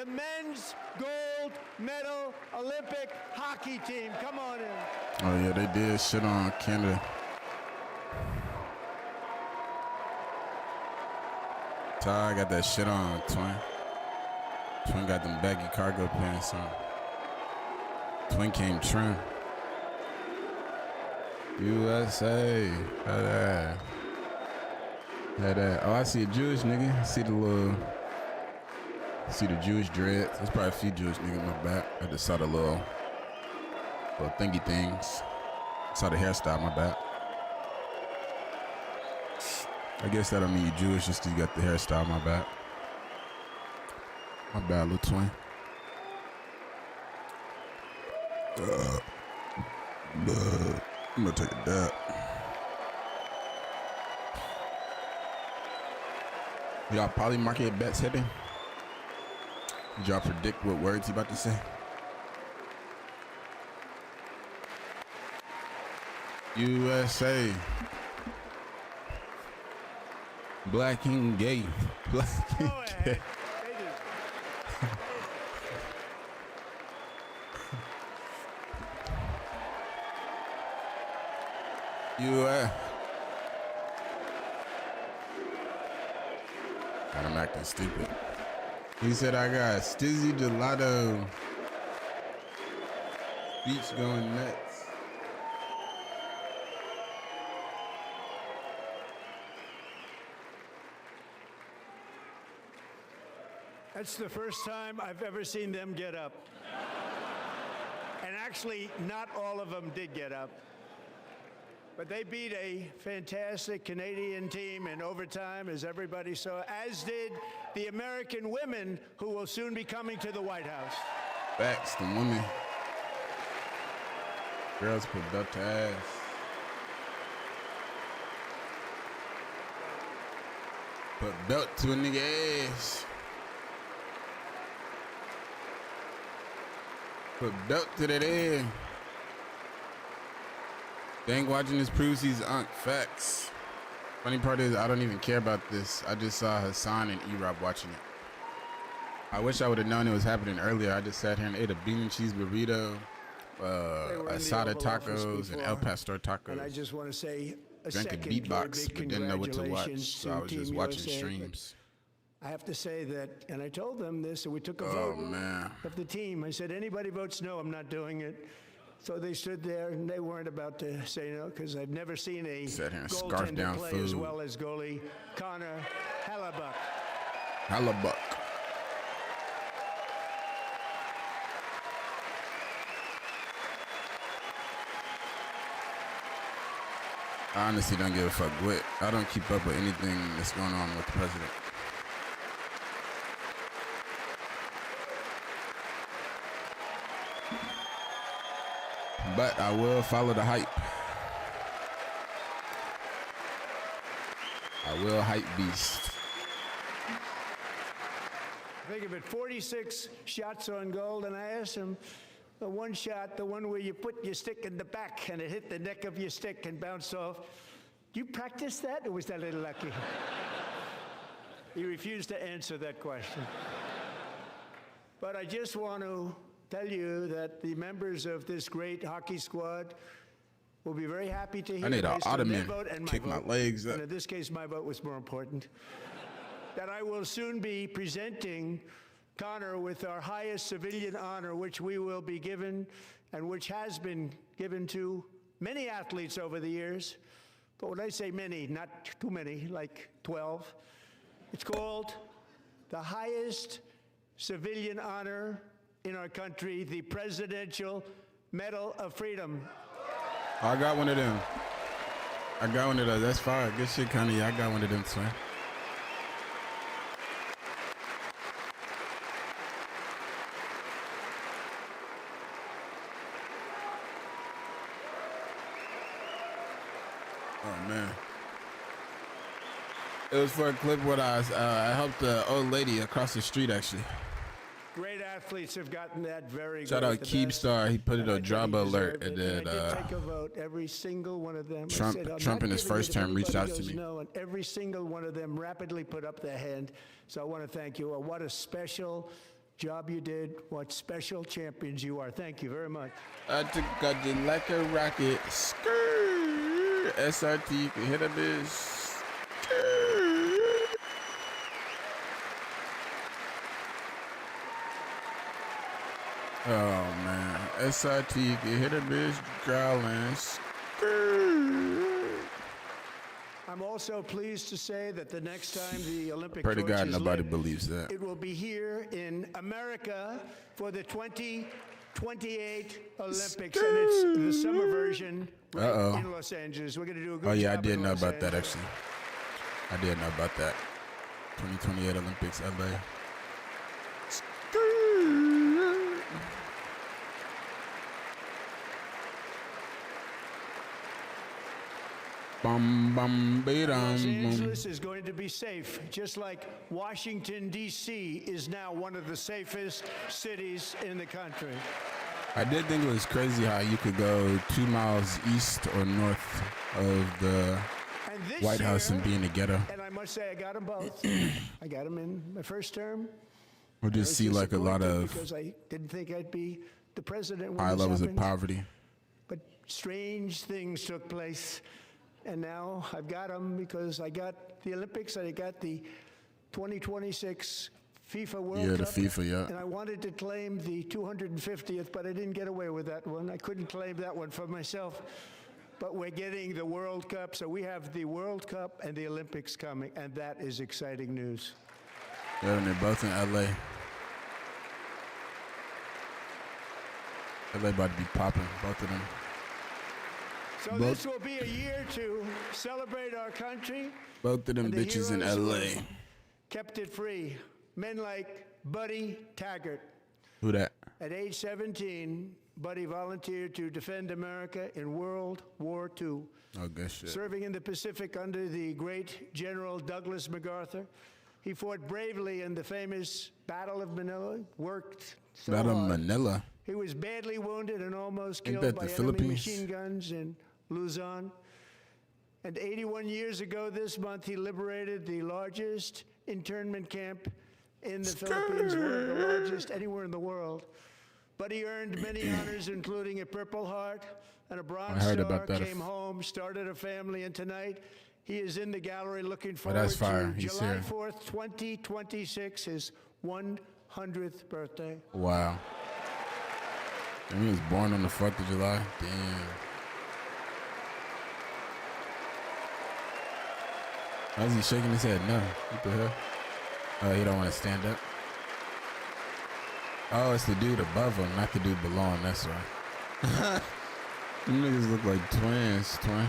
the men's gold medal Olympic hockey team. Come on in. Oh, yeah, they did shit on Canada. Ty got that shit on, Twin. Twin got them baggy cargo pants on. Twin came trim. USA. Had that. Oh, I see a Jewish nigga. I see the Jewish dreads. There's probably a few Jewish niggas in my back. I just saw the little thingy things. Saw the hairstyle in my back. I guess that don't mean you Jewish, just 'cause you got the hairstyle in my back. My bad, little twin. I'm gonna take a dab. Y'all poly market bets hitting? Did y'all predict what words he about to say? USA. Black and gay. Black and gay. USA. I'm acting stupid. He said I got Stizzy Gelato. Beach going nuts. That's the first time I've ever seen them get up. And actually, not all of them did get up. But they beat a fantastic Canadian team in overtime, as everybody saw, as did the American women, who will soon be coming to the White House. Facts, the women. Girls put belt to ass. Put belt to a nigga ass. Put belt to that ass. Dang, watching this proves he's unk. Facts. Funny part is, I don't even care about this. I just saw Hassan and E-Rob watching it. I wish I would have known it was happening earlier. I just sat here and ate a bean and cheese burrito, asada tacos, and El Pastor tacos. And I just want to say drank a beatbox, but didn't know what to watch, so I was just watching streams. I have to say that, and I told them this, and we took a vote of the team. I said, anybody votes no, I'm not doing it. So they stood there, and they weren't about to say no, because I've never seen a goaltender play as well as goalie Connor Hellebuck. Hellebuck. I honestly don't give a fuck what. I don't keep up with anything that's going on with the president. But I will follow the hype. I will hype beast. Think of it, 46 shots on goal, and I asked him, the one shot, the one where you put your stick in the back and it hit the neck of your stick and bounced off. Do you practice that, or was that a little lucky? He refused to answer that question. But I just want to tell you that the members of this great hockey squad will be very happy to hear. I need an ottoman kick my legs up. And in this case, my vote was more important. That I will soon be presenting Connor with our highest civilian honor, which we will be given, and which has been given to many athletes over the years. But when I say many, not too many, like 12, it's called the highest civilian honor in our country, the Presidential Medal of Freedom. I got one of them. I got one of those. That's fire. Good shit, Connie. I got one of them, son. Oh, man. It was for a clip where I helped the old lady across the street, actually. Great athletes have gotten that very good. Shout out Keepstar. He put it on drama alert, and then take a vote. Every single one of them. Trump in his first term reached out to me. No, and every single one of them rapidly put up their hand. So I want to thank you. What a special job you did, what special champions you are. Thank you very much. I took got you like a rocket. Skirt. SRT, you can hit a bitch. Skirt. Oh man, SRT, you can hit a bitch. Growling. Skirt. I'm also pleased to say that the next time the Olympic Pray to torch God is nobody lit, believes that. it will be here in America for the 2028 Olympics, and it's the summer version right in Los Angeles. We're going to do a good job. Oh yeah, I in did know Los about that Angeles. actually. I did know about that. 2028 Olympics, LA. Bum bum Los bum. Angeles is going to be safe, just like Washington, D.C. is now one of the safest cities in the country. I did think it was crazy how you could go 2 miles east or north of the And this White House year, and be in the ghetto. and I must say I got them both. I got them in my first term. Or I just was see like a lot disappointed of because I didn't think I'd be the president when high this levels of happened. poverty. But strange things took place. And now I've got them because I got the Olympics and I got the 2026 FIFA World Yeah, the Cup. FIFA, yeah. And I wanted to claim the 250th, but I didn't get away with that one. I couldn't claim that one for myself. But we're getting the World Cup, so we have the World Cup and the Olympics coming, and that is exciting news. Yeah, and they're both in LA. LA about to be popping, both of them. So this will be a year to celebrate our country. Both of them and the bitches in heroes who LA. have kept it free. Men like Buddy Taggart. Who that? At age 17, Buddy volunteered to defend America in World War II, Oh, good shit. serving in the Pacific under the great General Douglas MacArthur. He fought bravely in the famous Battle of Manila, worked so Battle of hard. Manila. He was badly wounded and almost Ain't killed that by the enemy Philippines? machine guns in Luzon. And 81 years ago this month, he liberated the largest internment camp in the Philippines, one of the largest anywhere in the world. But he earned many honors, including a Purple Heart and a Bronze heard Star, about that. came home, started a family, and tonight he is in the gallery looking forward that's fire. to He's July here. 4th, 2026, his 100th birthday. Wow. And he was born on the 4th of July. Damn. Why is he shaking his head? No. What the hell? Oh, he don't want to stand up. Oh, it's the dude above him, not the dude below him. That's right. Them niggas look like twins, twin.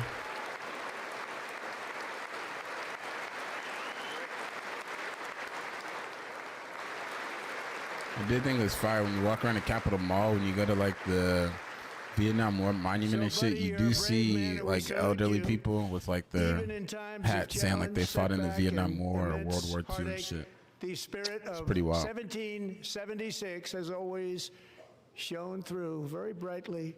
I did think it was fire when you walk around the Capitol Mall, when you go to like the Vietnam War monument and shit, buddy, you you're a do brave see man, and we like salute elderly you. people with like Even their in times of hats saying like they challenge, fought in the setback, Vietnam and War or immense World War II and heartache, shit. The spirit of pretty wild. 1776 has always shone through very brightly.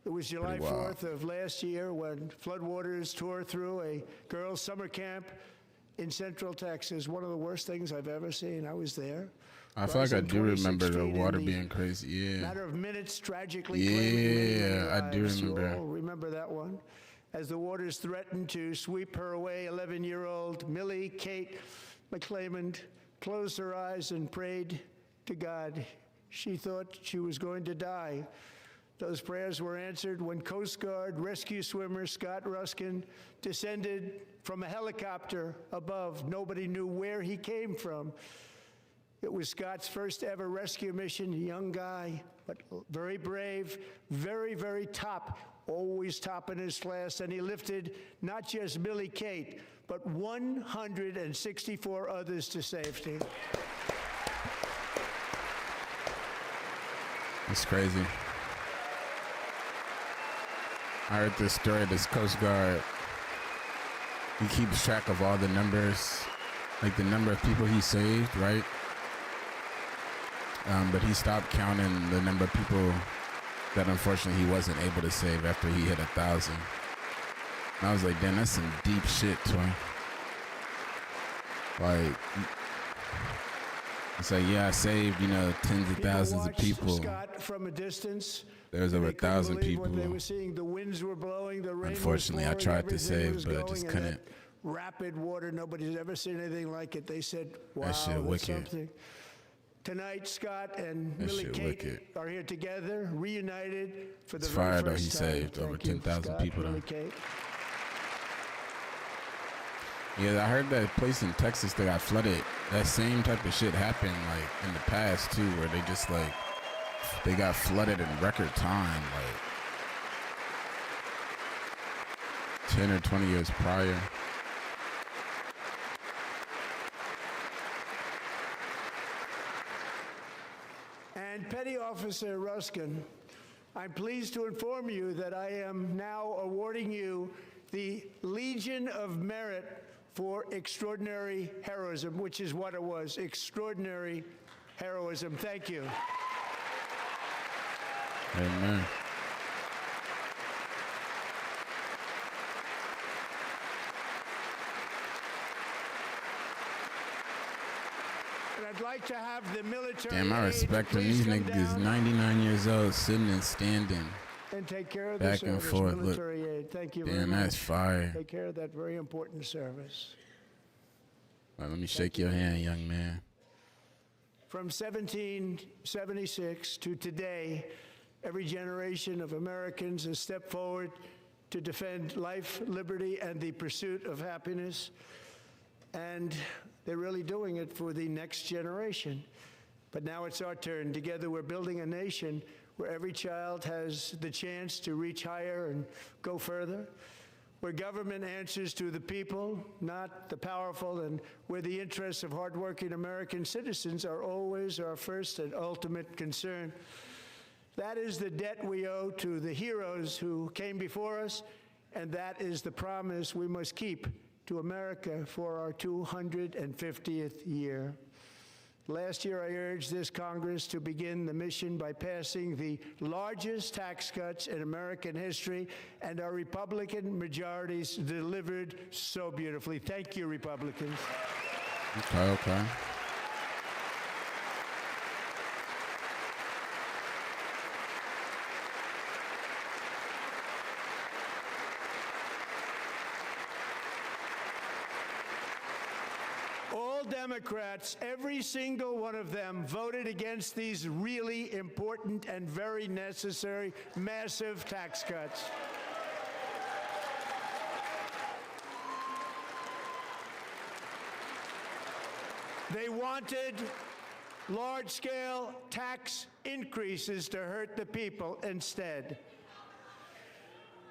It was July Pretty wild. 4th of last year when floodwaters tore through a girls' summer camp in Central Texas. One of the worst things I've ever seen. I was there. I feel like I Rising do 26 remember the feet in water the being crazy. Yeah. Matter of minutes, tragically claiming many, many Yeah, I do lives. You remember. all remember that one. As the waters threatened to sweep her away, 11-year-old Millie Kate McClament closed her eyes and prayed to God. She thought she was going to die. Those prayers were answered when Coast Guard rescue swimmer Scott Ruskin descended from a helicopter above. Nobody knew where he came from. It was Scott's first ever rescue mission, a young guy, but very brave, very, very top, always top in his class, and he lifted not just Millie Kate, but 164 others to safety. It's crazy. I heard this story, this Coast Guard, he keeps track of all the numbers, like the number of people he saved, right? But he stopped counting the number of people that unfortunately he wasn't able to save after he hit 1,000. And I was like, damn, that's some deep shit, twin. Like, It's like, yeah, I saved, tens of thousands of people. Scott from a distance. There was over 1,000 people. What they were seeing, the winds were blowing, the rain Unfortunately, was pouring, I tried to save, but I just couldn't. Rapid water, nobody's ever seen anything like it. They said, wow, that shit wicked. Something. Tonight, Scott and Millie Kate are here together, reunited for the very fire, though. first He time. saved over 10,000 people, though. Kate. Yeah, I heard that place in Texas that got flooded. That same type of shit happened, like, in the past, too, where they just, like, they got flooded in record time, like, 10 or 20 years prior. And Petty Officer Ruskin, I'm pleased to inform you that I am now awarding you the Legion of Merit for extraordinary heroism, which is what it was, extraordinary heroism. Thank you. Amen. And I'd like to have the military. Damn, I respect them. These niggas is 99 years old, sitting and standing. And take care of back and forth. Military aid. Thank you very much. Damn, that's fire. Take care of that very important service. Well, let me shake your hand, young man. From 1776 to today, every generation of Americans has stepped forward to defend life, liberty, and the pursuit of happiness. And they're really doing it for the next generation. But now it's our turn. Together, we're building a nation where every child has the chance to reach higher and go further, where government answers to the people, not the powerful, and where the interests of hardworking American citizens are always our first and ultimate concern. That is the debt we owe to the heroes who came before us, and that is the promise we must keep to America for our 250th year. Last year, I urged this Congress to begin the mission by passing the largest tax cuts in American history, and our Republican majorities delivered so beautifully. Thank you, Republicans. Okay. Democrats, every single one of them, voted against these really important and very necessary massive tax cuts. They wanted large-scale tax increases to hurt the people instead.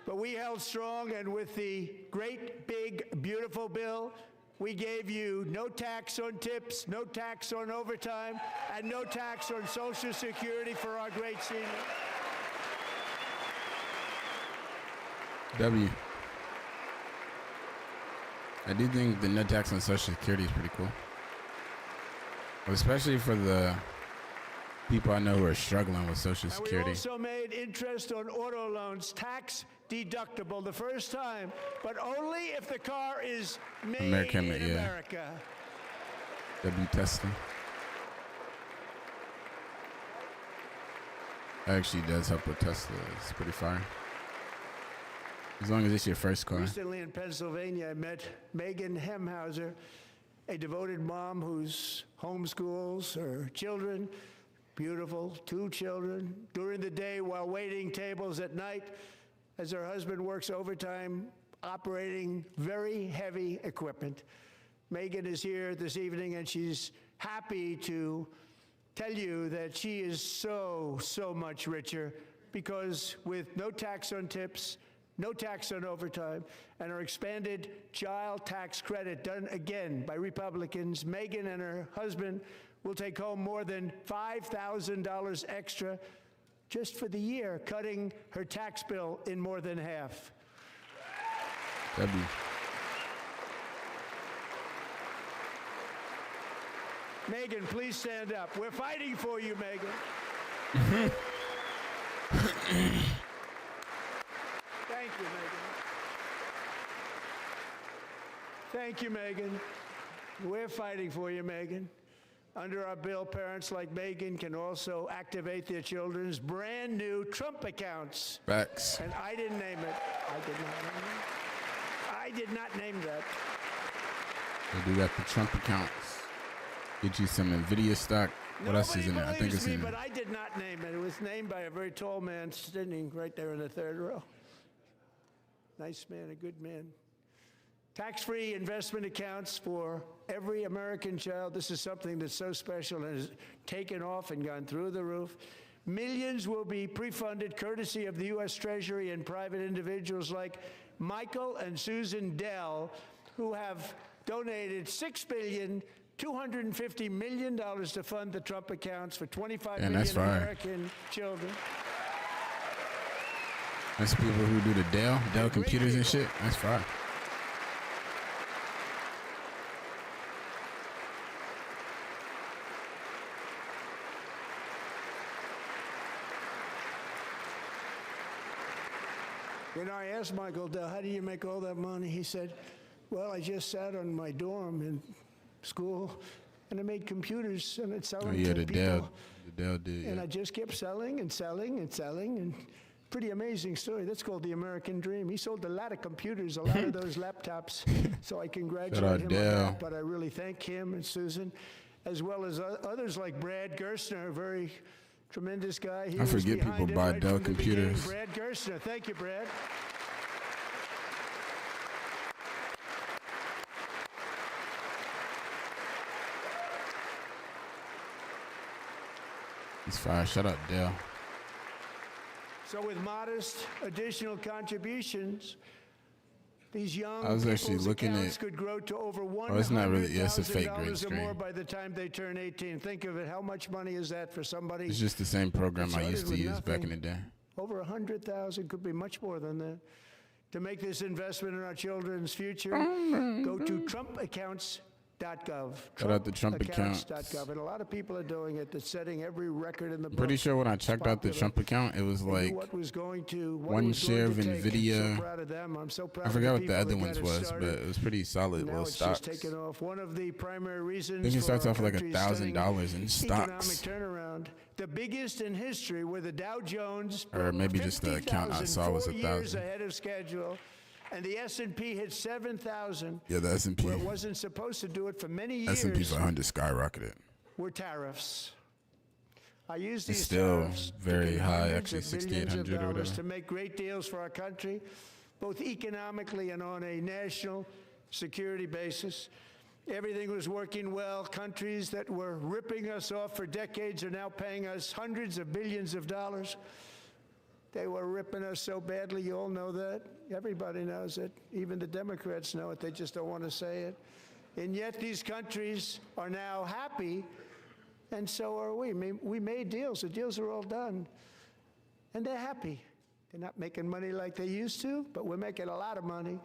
But we held strong, and with the great, big, beautiful bill, we gave you no tax on tips, no tax on overtime, and no tax on Social Security for our great seniors. W. I do think the no tax on Social Security is pretty cool. Especially for the people I know who are struggling with Social Security. We also made interest on auto loans tax deductible the first time, but only if the car is made in America. W testing. Actually does help with Tesla. It's pretty fire. As long as it's your first car. Recently in Pennsylvania, I met Megan Hemhauser, a devoted mom who's homeschools her children, beautiful, 2 children, during the day while waiting tables at night as her husband works overtime operating very heavy equipment. Megan is here this evening, and she's happy to tell you that she is so much richer because with no tax on tips, no tax on overtime, and our expanded child tax credit done again by Republicans, Megan and her husband will take home more than $5,000 extra just for the year, cutting her tax bill in more than half. W. Megan, please stand up. We're fighting for you, Megan. Thank you, Megan. Thank you, Megan. We're fighting for you, Megan. Under our bill, parents like Megan can also activate their children's brand new Trump accounts. Facts. And I didn't name it. I did not name that. They do got the Trump accounts. Get you some NVIDIA stock. What else is in there? I think it's in there. But I did not name it. It was named by a very tall man standing right there in the third row. Nice man, a good man. Tax-free investment accounts for every American child. This is something that's so special and has taken off and gone through the roof. Millions will be pre-funded courtesy of the U.S. Treasury and private individuals like Michael and Susan Dell, who have donated $6.25 billion to fund the Trump accounts for 25 million American children. That's people who do the Dell computers and shit. That's fine. You know, I asked Michael Dell, how do you make all that money? He said, well, I just sat on my dorm in school and I made computers and I'd sell them to people. The Dell did, and I just kept selling and selling and selling. And pretty amazing story. That's called the American dream. He sold a lot of computers, a lot of those laptops. So I congratulate him on that. But I really thank him and Susan, as well as others like Brad Gerstner, a very tremendous guy. I forget people buy Dell computers. Brad Gerstner. Thank you, Brad. He's fine. Shut up, Dell. So with modest additional contributions, these young I was actually people's looking accounts at, could grow to over it's not really, it's a fake green $100,000 or more screen. by the time they turn 18. Think of it. How much money is that for somebody? It's just the same program I used to use back in the day. Over 100,000, could be much more than that. To make this investment in our children's future, go to TrumpAccounts.gov. Shout out to Trump accounts. And a lot of people are doing it. That's setting every record in the book. Pretty sure when I checked out the Trump account, it was like one share of NVIDIA. So proud of them. I'm so proud I forgot of what the other ones was, but it was pretty solid little stocks. Just taken off. One of the primary reasons I think it starts off with like $1,000 in stocks. Economic turnaround, the biggest in history, where the Dow Jones Or maybe just the account I saw was 4 years 1,000. ahead of schedule. And the S&P hit 7,000. Yeah, the S&P. Where it wasn't supposed to do it for many years. S&P 500 skyrocketed. Were tariffs. I use It's these still tariffs very to high, hundreds actually, of billions of 6,800 or dollars whatever. to make great deals for our country, both economically and on a national security basis. Everything was working well. Countries that were ripping us off for decades are now paying us hundreds of billions of dollars. They were ripping us so badly, you all know that. Everybody knows it. Even the Democrats know it. They just don't want to say it. And yet these countries are now happy, and so are we. We made deals. The deals are all done. And they're happy. They're not making money like they used to, but we're making a lot of money.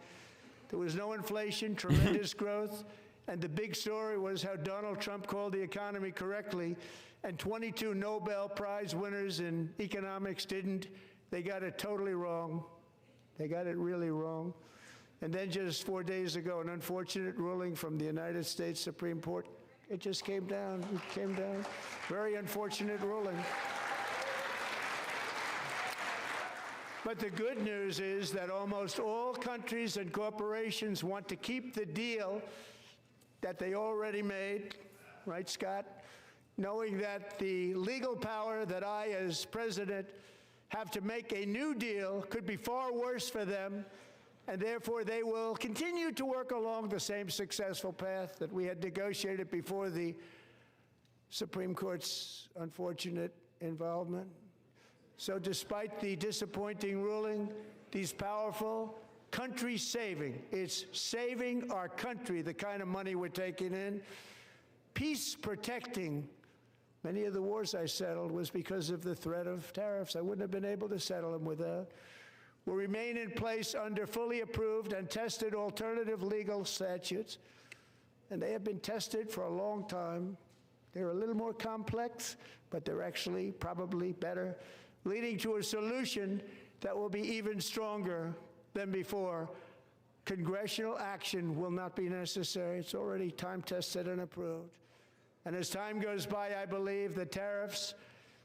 There was no inflation, tremendous growth. And the big story was how Donald Trump called the economy correctly, and 22 Nobel Prize winners in economics didn't. They got it totally wrong. They got it really wrong. And then just 4 days ago, an unfortunate ruling from the United States Supreme Court. It just came down. It came down. Very unfortunate ruling. But the good news is that almost all countries and corporations want to keep the deal that they already made, right, Scott? Knowing that the legal power that I, as president, have to make a new deal could be far worse for them, and therefore they will continue to work along the same successful path that we had negotiated before the Supreme Court's unfortunate involvement. So despite the disappointing ruling, these powerful country-saving, it's saving our country, the kind of money we're taking in, peace-protecting. Many of the wars I settled was because of the threat of tariffs. I wouldn't have been able to settle them without. Will remain in place under fully approved and tested alternative legal statutes, and they have been tested for a long time. They're a little more complex, but they're actually probably better, leading to a solution that will be even stronger than before. Congressional action will not be necessary. It's already time-tested and approved. And as time goes by, I believe the tariffs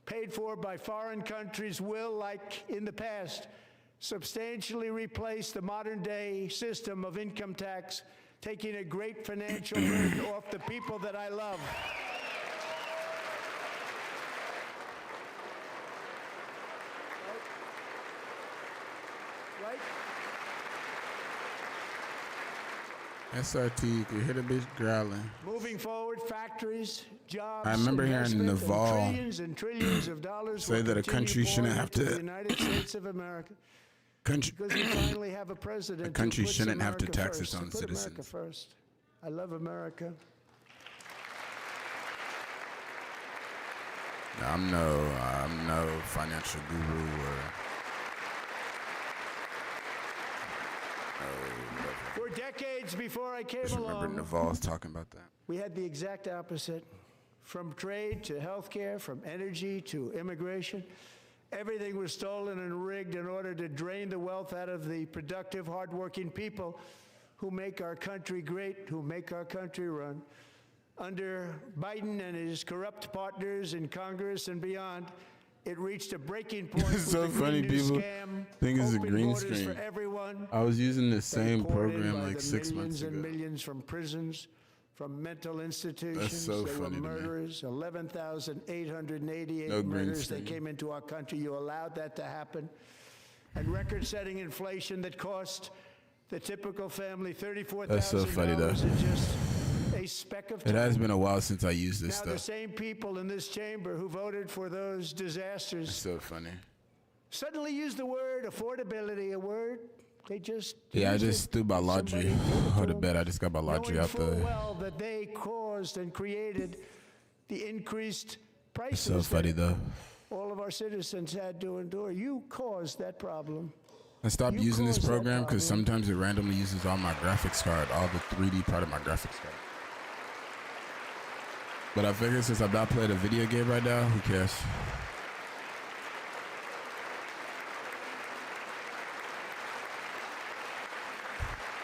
paid for by foreign countries will, like in the past, substantially replace the modern-day system of income tax, taking a great financial burden off the people that I love. Right? SRT, you can hear the bitch growling. Moving forward, factories, jobs, I remember hearing investment, Naval and trillions and trillions of dollars say will that a continue country shouldn't pouring have into to- the United States of America. Country, Because we finally have a president a country who puts shouldn't have to America tax first, its own who put America citizens. first. I love America. I'm no financial guru or For decades before I came just remember along, Naval's talking about that. we had the exact opposite. From trade to healthcare, from energy to immigration, everything was stolen and rigged in order to drain the wealth out of the productive, hardworking people who make our country great, who make our country run. Under Biden and his corrupt partners in Congress and beyond, it reached a breaking point. It's so with the funny, Green New people Scam, think it's a open green borders screen. for everyone. I was using the They same poured in program by like the 6 months millions and ago. millions from prisons, from mental institutions. so they funny to were me. murderers. 11,888 No green murders. They screen. came into our country. You allowed that to happen. And record-setting inflation that cost the typical family $34,000 That's so funny, though. in just a speck of It time. has been a while since I used this Now, the stuff. same people in this chamber who voted for those It's disasters so funny. suddenly use the word affordability, a word they just Yeah, I used just it. threw my laundry. Somebody gave it Go to to them, bed. I just got my laundry knowing out full the. well that they caused and created the increased prices It's so funny that though. all of our citizens had to endure. You caused that problem. I stopped You using this caused that program because problem. sometimes it randomly uses all my graphics card, all the 3D part of my graphics card. But I figured since I'm not playing a video game right now, who cares?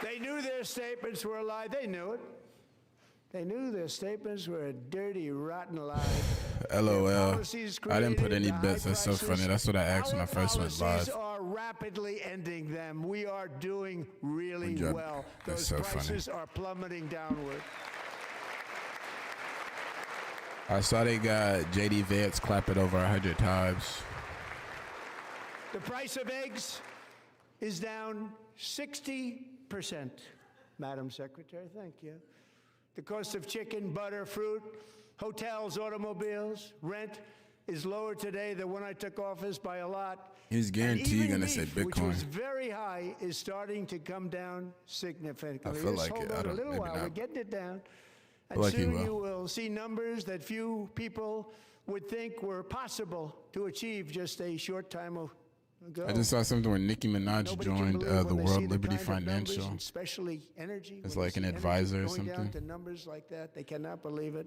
They knew their statements were a lie. They knew it. They knew their statements were a dirty, rotten lie. LOL. Policies I didn't put created any the high bets. That's so prices. funny. That's what I asked when I Our first went policies live. are rapidly ending them. We are doing really Good job. well. That's Those so funny. prices are plummeting downward. I saw they got JD Vance clap it over 100 times. The price of eggs is down 60%, Madam Secretary. Thank you. The cost of chicken, butter, fruit, hotels, automobiles, rent is lower today than when I took office by a lot. He's And guaranteed even gonna say beef, which was Bitcoin. very high, is starting to come down significantly. I feel Just like hold it. I on a don't- little maybe while. not. We're getting it down. And feel like he soon will. you will see numbers that few people would think were possible to achieve just a short time ago. I just saw something where Nicki Minaj Nobody can joined believe the when they see World Liberty kind of numbers, Financial. and especially energy. As when they like an see energy advisor or going down something. to numbers like that, they cannot believe it.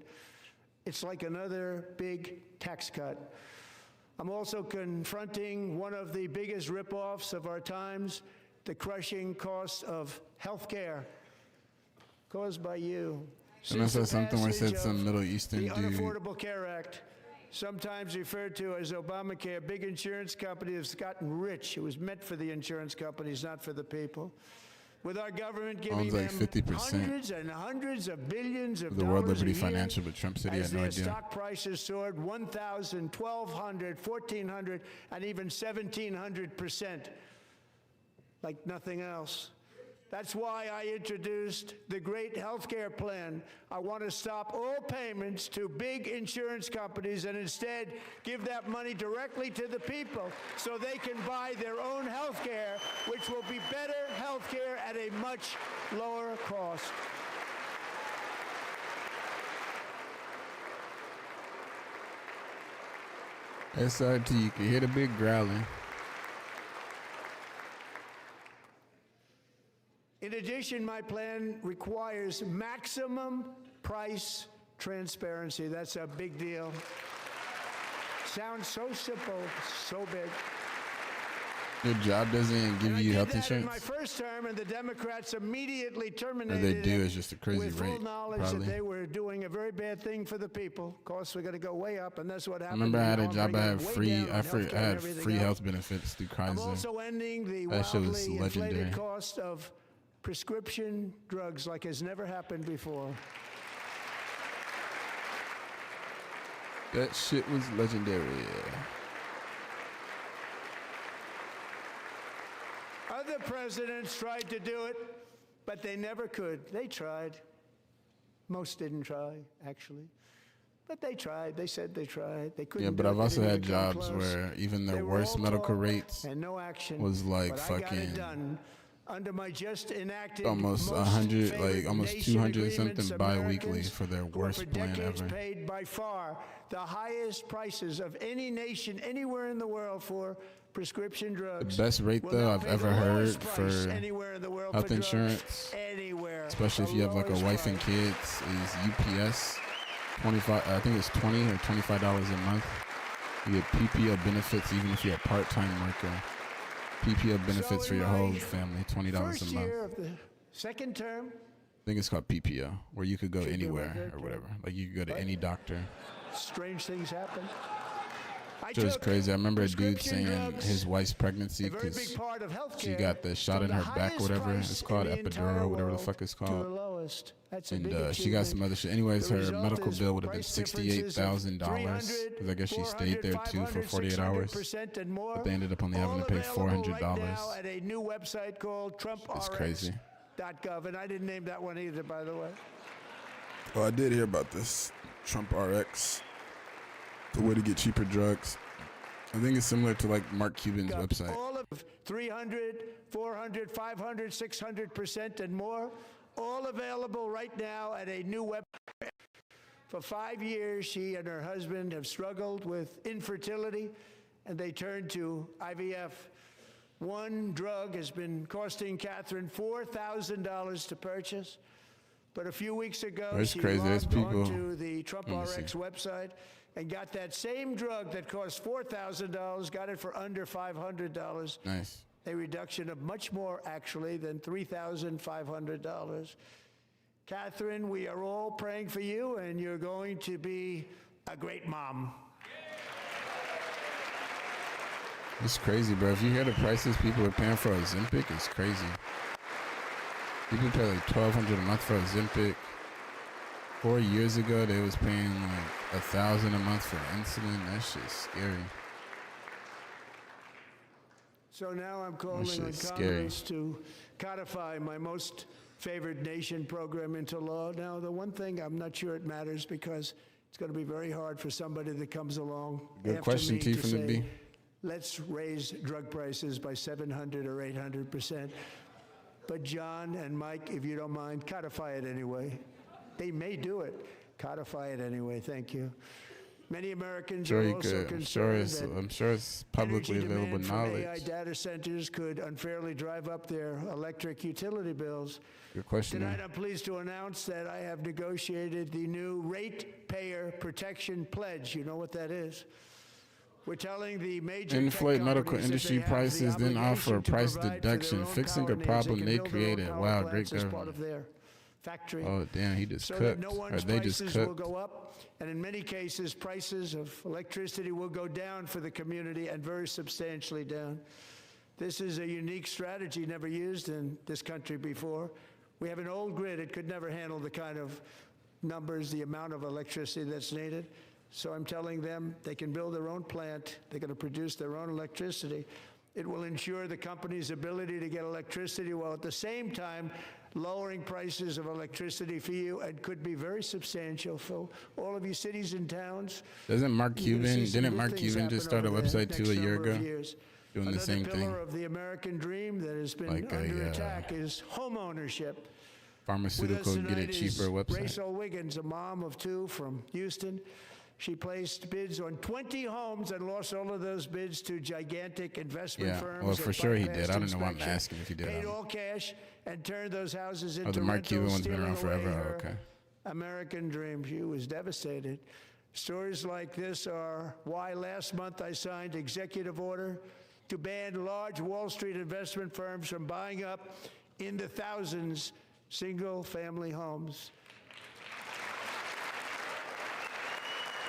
It's like another big tax cut. I'm also confronting one of the biggest ripoffs of our times, the crushing cost of health care caused by you. And I Since saw the something where it said passage some of Middle Eastern the dude. Unaffordable Care Act, sometimes referred to as Obamacare, big insurance company has gotten rich. It was meant for the insurance companies, not for the people. With our government giving Owns like them 50% hundreds and hundreds of billions of the World dollars a Liberty year, Financial, but Trump said he as had no their idea. stock prices soared 1,000, 1,200, 1,400, and even 1,700%, like nothing else. That's why I introduced the great health care plan. I want to stop all payments to big insurance companies and instead give that money directly to the people so they can buy their own health care, which will be better health care at a much lower cost. SRT, you can hear the big growling. In addition, my plan requires maximum price transparency. That's a big deal. Sounds so simple, so big. Your job doesn't give you health In my insurance? first term, and the Democrats immediately Or terminated they do, it it's just a crazy with full rate, knowledge probably. that they were doing a very bad thing for the people. Of course, we're going to go way up, and that's what I happened. remember I had a Now I'm job, I bringing had it way free, down on I healthcare and had everything free else. health benefits through I'm Kaiser. also ending the That shit was wildly inflated legendary. cost of prescription drugs like has never happened before. That shit was legendary. Other presidents tried to do it, but they never could. They tried. Most didn't try, actually. But they tried. They said they tried. They couldn't. Yeah, but do it. I've They also didn't had even come jobs close. where even They their were worst all medical talk rates and no action, was like but I got it fucking done under my just enacted almost most 100, like favored almost nation 200 something agreements. bi-weekly Americans for their who have worst for plan decades ever. paid by far the highest prices of any nation anywhere in the world for prescription drugs. The best rate, will though, now I've pay ever the heard lowest price for anywhere in the world health for drugs, insurance, anywhere, especially if the you have like a lowest wife and price. kids, is UPS. 25, I think it's $20 or $25 a month. You get PPO benefits even if you're a part-time worker. PPO benefits So for in your my whole family, $20 First a month. year of the second term, I think it's called PPO, where you could go Should be anywhere right there, or whatever. Like you could go to Right. any doctor. strange things happen. I It was took crazy. I remember a dude prescription saying drugs, his wife's a pregnancy very because big part of healthcare, she got the shot from in the her back, highest whatever price it's called, in the entire epidural, whatever the world fuck it's to the called. lowest. That's a big And she got some other shit. Anyways, The her result medical is bill would have been price differences of $68,000 because I guess she 300, stayed there too for 400, 48 hours. 600% and more. But they ended up only having to All pay available $400. right now at a new website called It's crazy. TrumpRx.gov, and I didn't name that one either, by the way. Oh, I did hear about this. Trump RX. The way to get cheaper drugs. I think it's similar to like Mark Cuban's website. All of 300, 400, 500, 600% and more, all available right now at a new website. For 5 years, she and her husband have struggled with infertility, and they turned to IVF. One drug has been costing Catherine $4,000 to purchase. But a few weeks ago, That's she crazy. There's logged people- onto the Trump Let me see. RX website and got that same drug that cost $4,000, got it for under $500. Nice. A reduction of much more, actually, than $3,500. Catherine, we are all praying for you, and you're going to be a great mom. It's crazy, bro. If you hear the prices people are paying for Ozempic, it's crazy. People pay like $1,200 a month for Ozempic. 4 years ago, they was paying like $1,000 a month for insulin. That shit's scary. So now I'm calling on shit's Congress to codify my most favored nation program into law. Now, the one thing I'm not sure it matters because it's going to be very hard for somebody that comes along Good after question, me T, to from the say, B. let's raise drug prices by 700 or 800%. But John and Mike, if you don't mind, codify it anyway. They may do it. Codify it anyway. Thank you. Many Americans Sure are you also could. I'm sure it's publicly energy available demand from AI knowledge. data centers could unfairly drive up their electric utility bills. Good question. Tonight, man. I'm pleased to announce that I have negotiated the new Ratepayer Protection Pledge. You know what that is? We're telling the major Inflate tech medical companies that industry they have the prices, then offer a obligation to price provide for their deduction, own fixing power a needs. problem can they build their own created. power Wow, plants great as part government. of their factory. Oh, damn, he just So cooked. that no Or one's they just prices will cooked. go up, and in many cases, prices of electricity will go down for the community, and very substantially down. This is a unique strategy never used in this country before. We have an old grid. It could never handle the kind of numbers, the amount of electricity that's needed. So I'm telling them they can build their own plant. They're going to produce their own electricity. It will ensure the company's ability to get electricity while at the same time lowering prices of electricity for you, and could be very substantial for all of you cities and towns. Doesn't Mark You're gonna Cuban, see some didn't good Mark things Cuban just happen start a over the website too next a year number of ago? years. Doing the Another same pillar thing. of the American dream that has been Like a, under attack is home ownership. With us Pharmaceutical, get tonight it cheaper is website. Rachel Wiggins, a mom of two from Houston. She placed bids on 20 homes and lost all of those bids to gigantic investment Yeah, firms. well, for that sure he bypassed did. I don't know why I'm inspection, asking if he did. Paid all cash and turned those houses into Oh, the Mark Cuban rentals, one's been around stealing forever? away Oh, her okay. American dream. She was devastated. Stories like this are why last month I signed Executive Order to ban large Wall Street investment firms from buying up in the thousands single-family homes.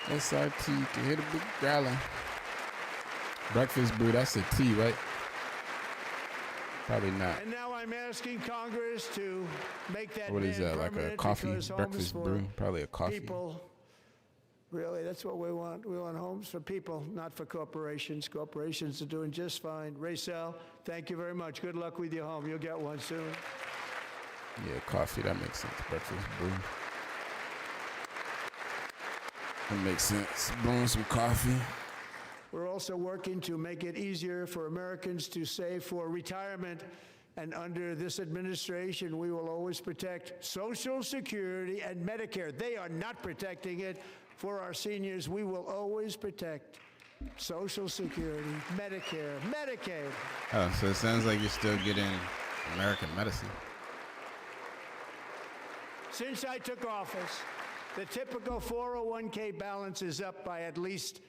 SRT to hit a big growler. Breakfast brew, that's a tea, right? Probably not. And now I'm asking Congress to make that What is ban that, like a permanent coffee? because homes Breakfast for brew? Probably a coffee. people. Really, that's what we want. We want homes for people, not for corporations. Corporations are doing just fine. Raysel, thank you very much. Good luck with your home. You'll get one soon. Yeah, coffee, that makes sense. Breakfast brew. That makes sense. Brewing some coffee. We're also working to make it easier for Americans to save for retirement. And under this administration, we will always protect Social Security and Medicare. They are not protecting it for our seniors. We will always protect Social Security, Medicare, Medicaid. Oh, so it sounds like you're still getting American medicine. Since I took office, the typical 401k balance is up by at least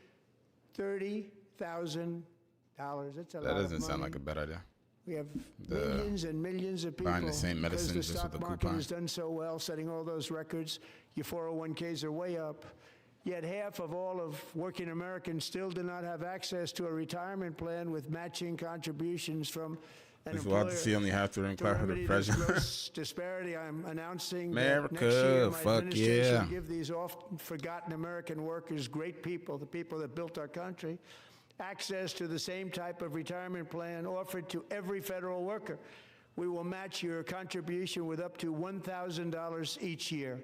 $30,000. That's a lot of money. That doesn't sound like a bad idea. We have millions and millions of people buying the same medicine because the just with stock a market coupon. has done so well, setting all those records. Your 401ks are way up. Yet half of all of working Americans still do not have access to a retirement plan with matching contributions from an It's employer. wild to see only half the room To clap for the remedy this president. gross disparity, I'm announcing America, that next year my fuck administration yeah. will give these often forgotten American workers, great people, the people that built our country, access to the same type of retirement plan offered to every federal worker. We will match your contribution with up to $1,000 each year.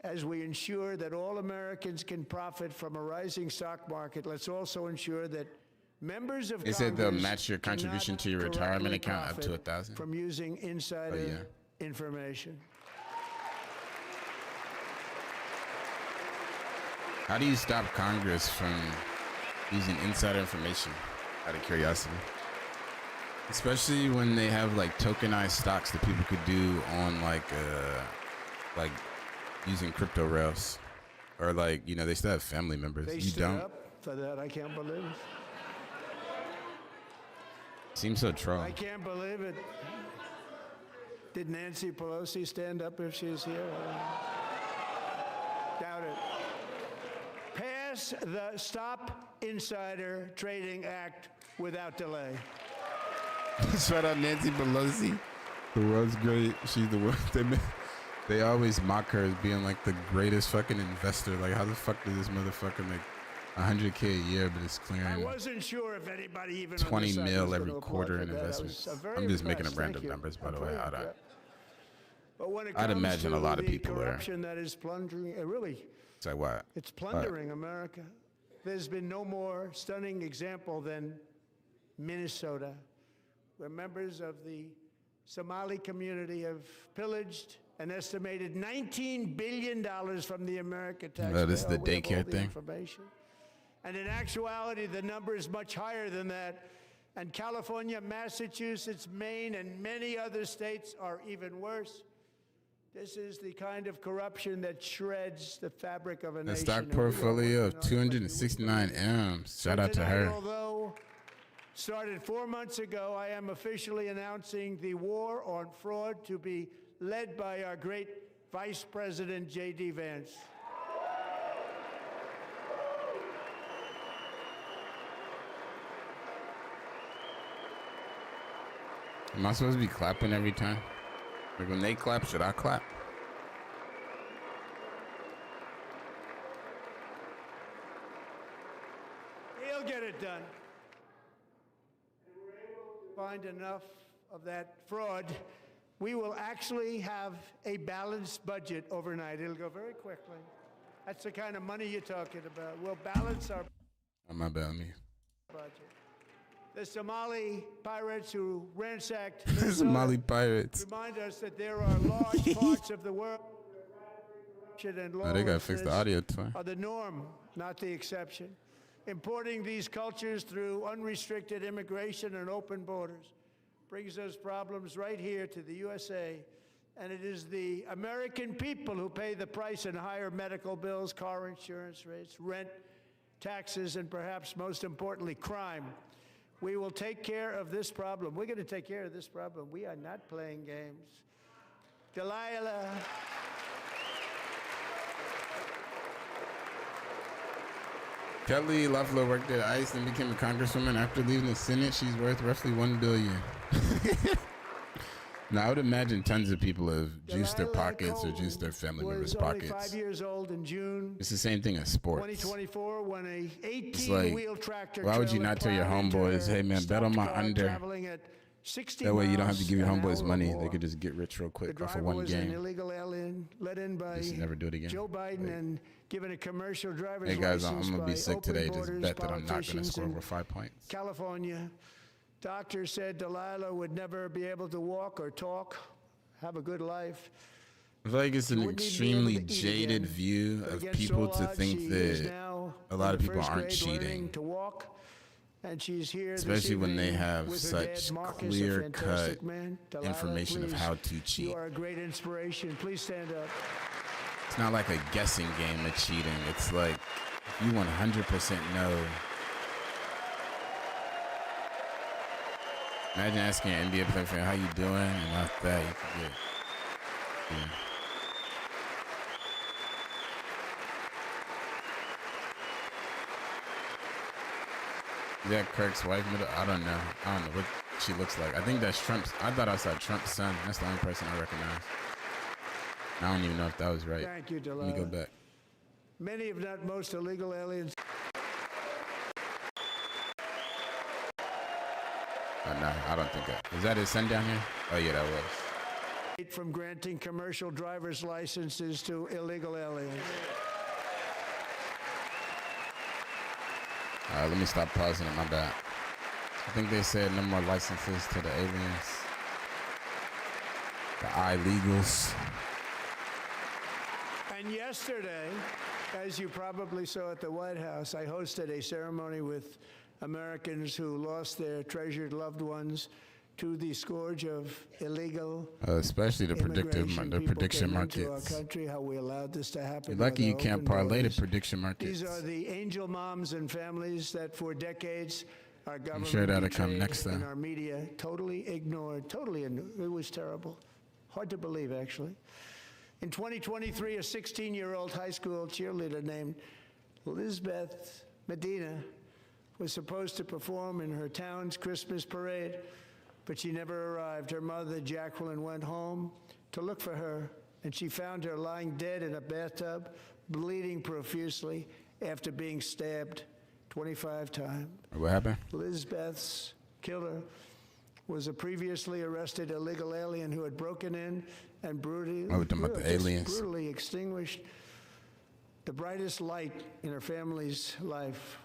As we ensure that all Americans can profit from a rising stock market, let's also ensure that members of They said they'll Congress match your contribution cannot to your retirement corruptly account up to profit $1,000. from using insider yeah. information. How do you stop Congress from using insider information, out of curiosity? Especially when they have like tokenized stocks that people could do on like using crypto rails, or like, you know, they still have family members. They You stood don't. up for that. I can't believe it. Seems so troll. I can't believe it. Did Nancy Pelosi stand up if she's here? Doubt it. Pass the Stop Insider Trading Act without delay. Shout out Nancy Pelosi. The world's great. She's the world. They always mock her as being like the greatest fucking investor. Like, how the fuck does this motherfucker make $100K a year, but it's I clearing wasn't sure if anybody even 20 on this side mil was every gonna applaud quarter for in that. I was, investments? very I'm just making up impressed. random Thank you. numbers, by the I'm way. very But when it I'd comes imagine to a lot of the people are- corruption that is plundering, really, It's like, what? it's plundering America. There's been no more stunning example than Minnesota, where members of the Somali community have pillaged an estimated $19 billion from the American taxpayer. this is the We have all daycare the thing? information. And in actuality, the number is much higher than that. And California, Massachusetts, Maine, and many other states are even worse. This is the kind of corruption that shreds the fabric of a A nation. stock and we are portfolio of working on it. 269 M's. Shout out to Tonight, her. Although started 4 months ago, I am officially announcing the war on fraud to be led by our great Vice President J.D. Vance. Am I supposed to be clapping every time? Like, when they clap, should I clap? He'll get it done. And we're able to find enough of that fraud. We will actually have a balanced budget overnight. It'll go very quickly. That's the kind of money you're talking about. We'll balance our Oh, my bad, me. budget. The Somali pirates who ransacked The Somali Minnesota pirates. remind us that there are large parts of the world where corruption and Oh, they gotta fix the lawlessness audio too. are the norm, not the exception. Importing these cultures through unrestricted immigration and open borders brings those problems right here to the USA. And it is the American people who pay the price in higher medical bills, car insurance rates, rent, taxes, and perhaps most importantly, crime. We will take care of this problem. We're going to take care of this problem. We are not playing games. Delilah. Kelly Loeffler worked at ICE and became a congresswoman. After leaving the Senate, she's worth roughly $1 billion. Now, I would imagine tons of people have juiced their pockets or juiced their family members' pockets. Was only 5 years old in June. It's the same thing as sports. 2024, when a It's like, 18-wheel tractor. why would you not tell your homeboys, hey man, bet on my under? That way you don't have to give your homeboys money. They could just get rich real quick off of one game. An illegal alien let in by Just never do it again. Joe Biden and given a commercial driver's Hey guys, I'm license gonna be by sick today. open Just borders bet that I'm not gonna politicians score in over 5 points. California. Doctors said Delilah would never be able to walk or talk, have a good life. I feel like it's an Wouldn't even be able extremely to eat jaded again. view But of against people all to odds, think she is that now a lot in of the people first aren't grade learning cheating. to walk, and she's here this Especially when they evening have with her dad, such Marcus, a clear-cut fantastic man. Delilah, information of please, how to cheat. You are a great inspiration. Please stand up. It's not like a guessing game of cheating. It's like you 100% know. Imagine asking an NBA player, how you doing? And off that, you could get. Yeah. Is that Kirk's wife? I don't know. I don't know what she looks like. I think that's Trump's. I thought I saw Trump's son. That's the only person I recognize. I don't even know if that was right. Thank you, Delilah. Let me go back. Many, if not most, illegal aliens. No, I don't think that. Is that his son down here? Oh, yeah, that was. From granting commercial driver's licenses to illegal aliens. All right, let me stop pausing it. My bad. I think they said no more licenses to the aliens. The illegals. And yesterday, as you probably saw at the White House, I hosted a ceremony with Americans who lost their treasured loved ones to the scourge of illegal especially the prediction into markets. Our country, how we allowed this to happen. You're lucky you can't parlay the prediction markets. These are the angel moms and families that for decades our government, I'm sure that'll come next time. and our media totally ignored. It was terrible. Hard to believe, actually. In 2023, a 16-year-old high school cheerleader named Lisbeth Medina was supposed to perform in her town's Christmas parade, but she never arrived. Her mother, Jacqueline, went home to look for her, and she found her lying dead in a bathtub, bleeding profusely after being stabbed 25 times. What happened? Lisbeth's killer was a previously arrested illegal alien who had broken in and brutally extinguished the brightest light in her family's life,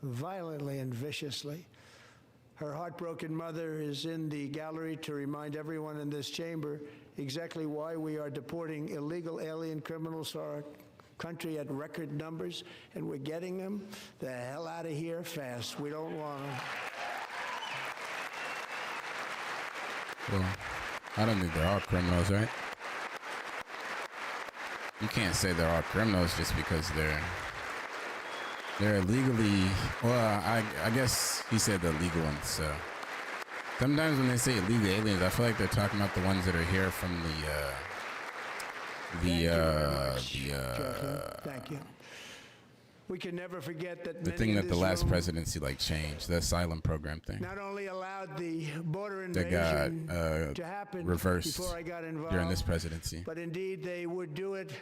violently and viciously. Her heartbroken mother is in the gallery to remind everyone in this chamber exactly why we are deporting illegal alien criminals to our country at record numbers, and we're getting them the hell out of here fast. We don't want them. Well, I don't think they're all criminals, right? You can't say they're all criminals just because they're illegally. Well, I guess he said the legal ones. So sometimes when they say illegal aliens, I feel like they're talking about the ones that are here from Thank you. We can never forget that the thing that the last presidency changed, the asylum program thing. Not only allowed the border That got invasion to happen reversed before I got involved during this presidency. but indeed they would do it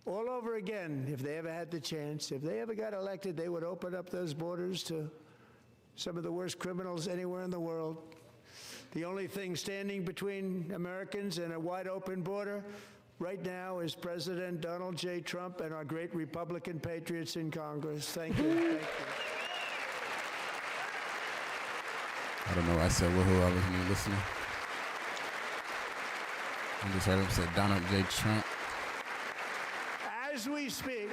all over again if they ever had the chance. If they ever got elected, they would open up those borders to some of the worst criminals anywhere in the world. The only thing standing between Americans and a wide open border right now is President Donald J. Trump and our great Republican patriots in Congress. Thank you. Thank you. I don't know why I said woohoo. I wasn't even listening. I just heard him say Donald J. Trump. As we speak,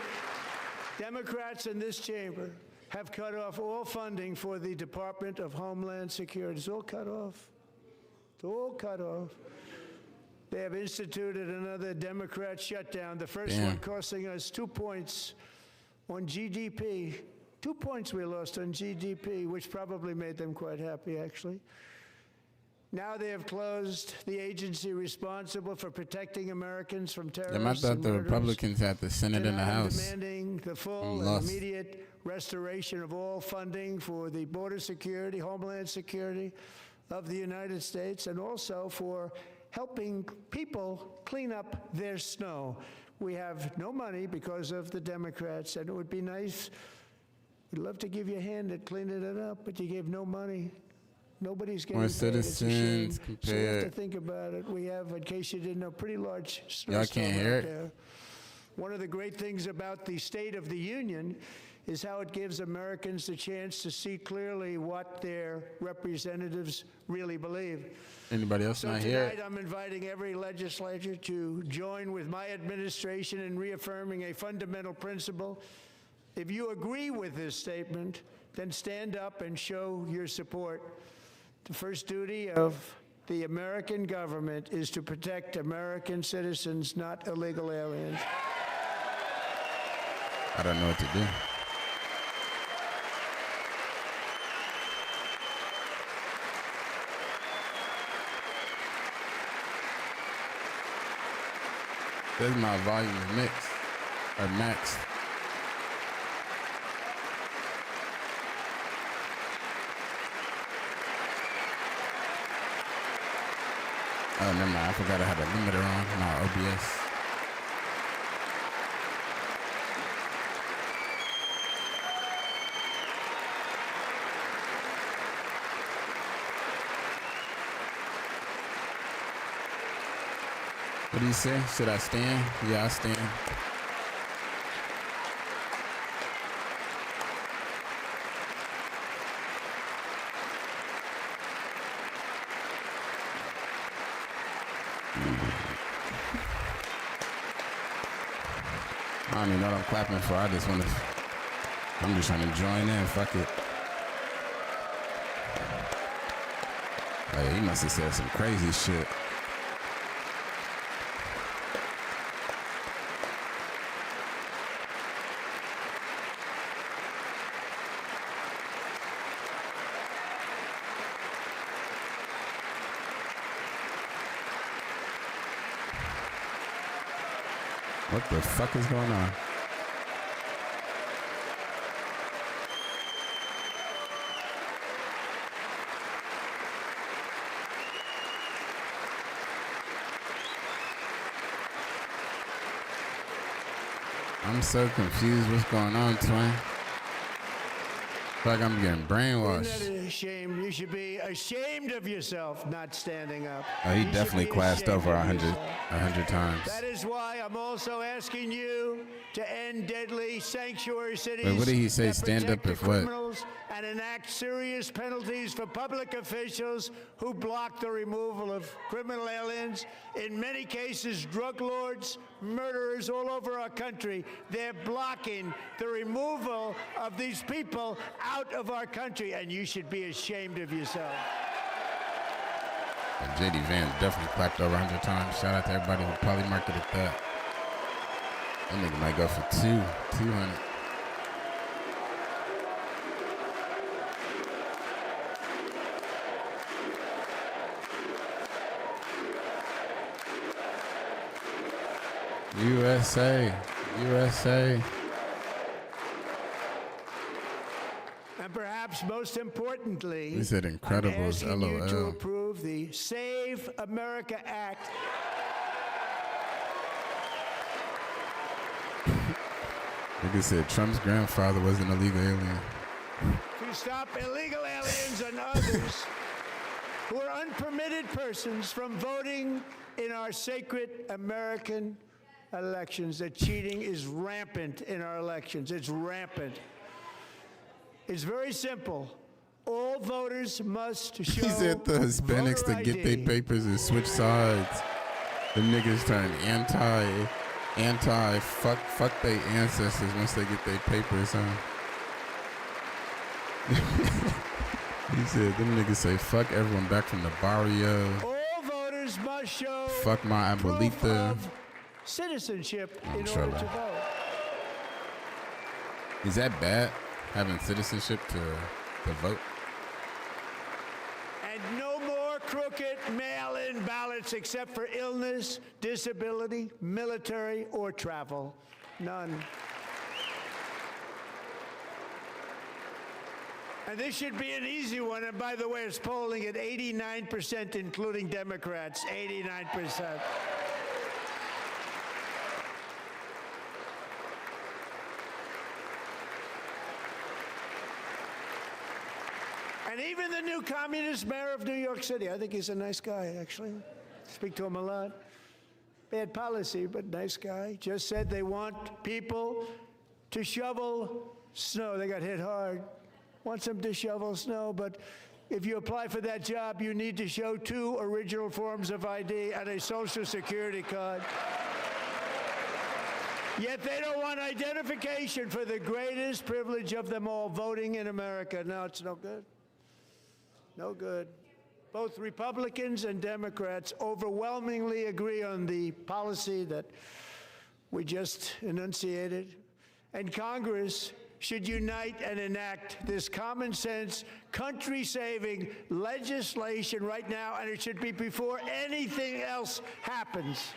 Democrats in this chamber have cut off all funding for the Department of Homeland Security. It's all cut off. It's all cut off. They have instituted another Democrat shutdown, the first one costing us 2 points on GDP 2 points we lost on GDP, which probably made them quite happy, actually. Now they have closed the agency responsible for protecting Americans from terrorists. I thought the Republicans had the Senate and the House. Demanding the full and immediate restoration of all funding for the border security, homeland security of the United States, and also for helping people clean up their snow. We have no money because of the Democrats, and it would be nice. We'd love to give you a hand at cleaning it up, but you gave no money. Nobody's getting More paid. citizens So you have to think about it. We have, in case you didn't know, pretty large snowstorm Y'all can't hear it? there. One of the great things about the State of the Union is how it gives Americans the chance to see clearly what their representatives really believe. Anybody else So not here? tonight, I'm inviting every legislator to join with my administration in reaffirming a fundamental principle. If you agree with this statement, then stand up and show your support. The first duty of the American government is to protect American citizens, not illegal aliens. I don't know what to do. Says my volume is mixed or maxed. Oh, never mind. I forgot I had a limiter on my OBS. What do you say? Should I stand? Yeah, I stand. I don't even know what I'm clapping for. I'm just trying to join in. Fuck it. Oh, yeah, he must have said some crazy shit. What the fuck is going on? I'm so confused. What's going on, twin? Like I'm getting brainwashed. Isn't that a shame? You should be ashamed of yourself not standing up. Oh, he You should definitely be classed ashamed over of 100 yourself. times. That is why I'm also asking you to end deadly sanctuary cities. Wait, what did he say? that Stand protect up if the what? criminals and enact serious penalties for public officials who block the removal of criminal aliens. In many cases, drug lords, murderers all over our country, they're blocking the removal of these people out of our country, and you should be ashamed of yourself. And JD Vance definitely clapped over 100 times. Shout out to everybody who probably marketed that. That nigga might go for 200. USA, USA. And perhaps most importantly, He said Incredibles, I'm asking you to LOL. approve the Save America Act. Nigga said Trump's grandfather was an illegal alien. To stop illegal aliens and others who are unpermitted persons from voting in our sacred American elections. That cheating is rampant in our elections. It's rampant. It's very simple. All voters must show He said the Hispanics voter to get their ID. papers and switch sides. The niggas turn fuck their ancestors once they get their papers, huh? He said them niggas say fuck everyone back from the barrio. All voters must show Fuck my proof abuelita. of citizenship I'm in sure order to that- vote. Is that bad? having citizenship to vote. And no more crooked mail-in ballots except for illness, disability, military, or travel. None. And this should be an easy one. And by the way, it's polling at 89%, including Democrats, 89%. And even the new communist mayor of New York City, I think he's a nice guy, actually. Speak to him a lot. Bad policy, but nice guy. Just said they want people to shovel snow. They got hit hard. Wants them to shovel snow, but if you apply for that job, you need to show 2 original forms of ID and a Social Security card. Yet they don't want identification for the greatest privilege of them all, voting in America. No, it's no good. No good. Both Republicans and Democrats overwhelmingly agree on the policy that we just enunciated. And Congress should unite and enact this common sense, country-saving legislation right now, and it should be before anything else happens.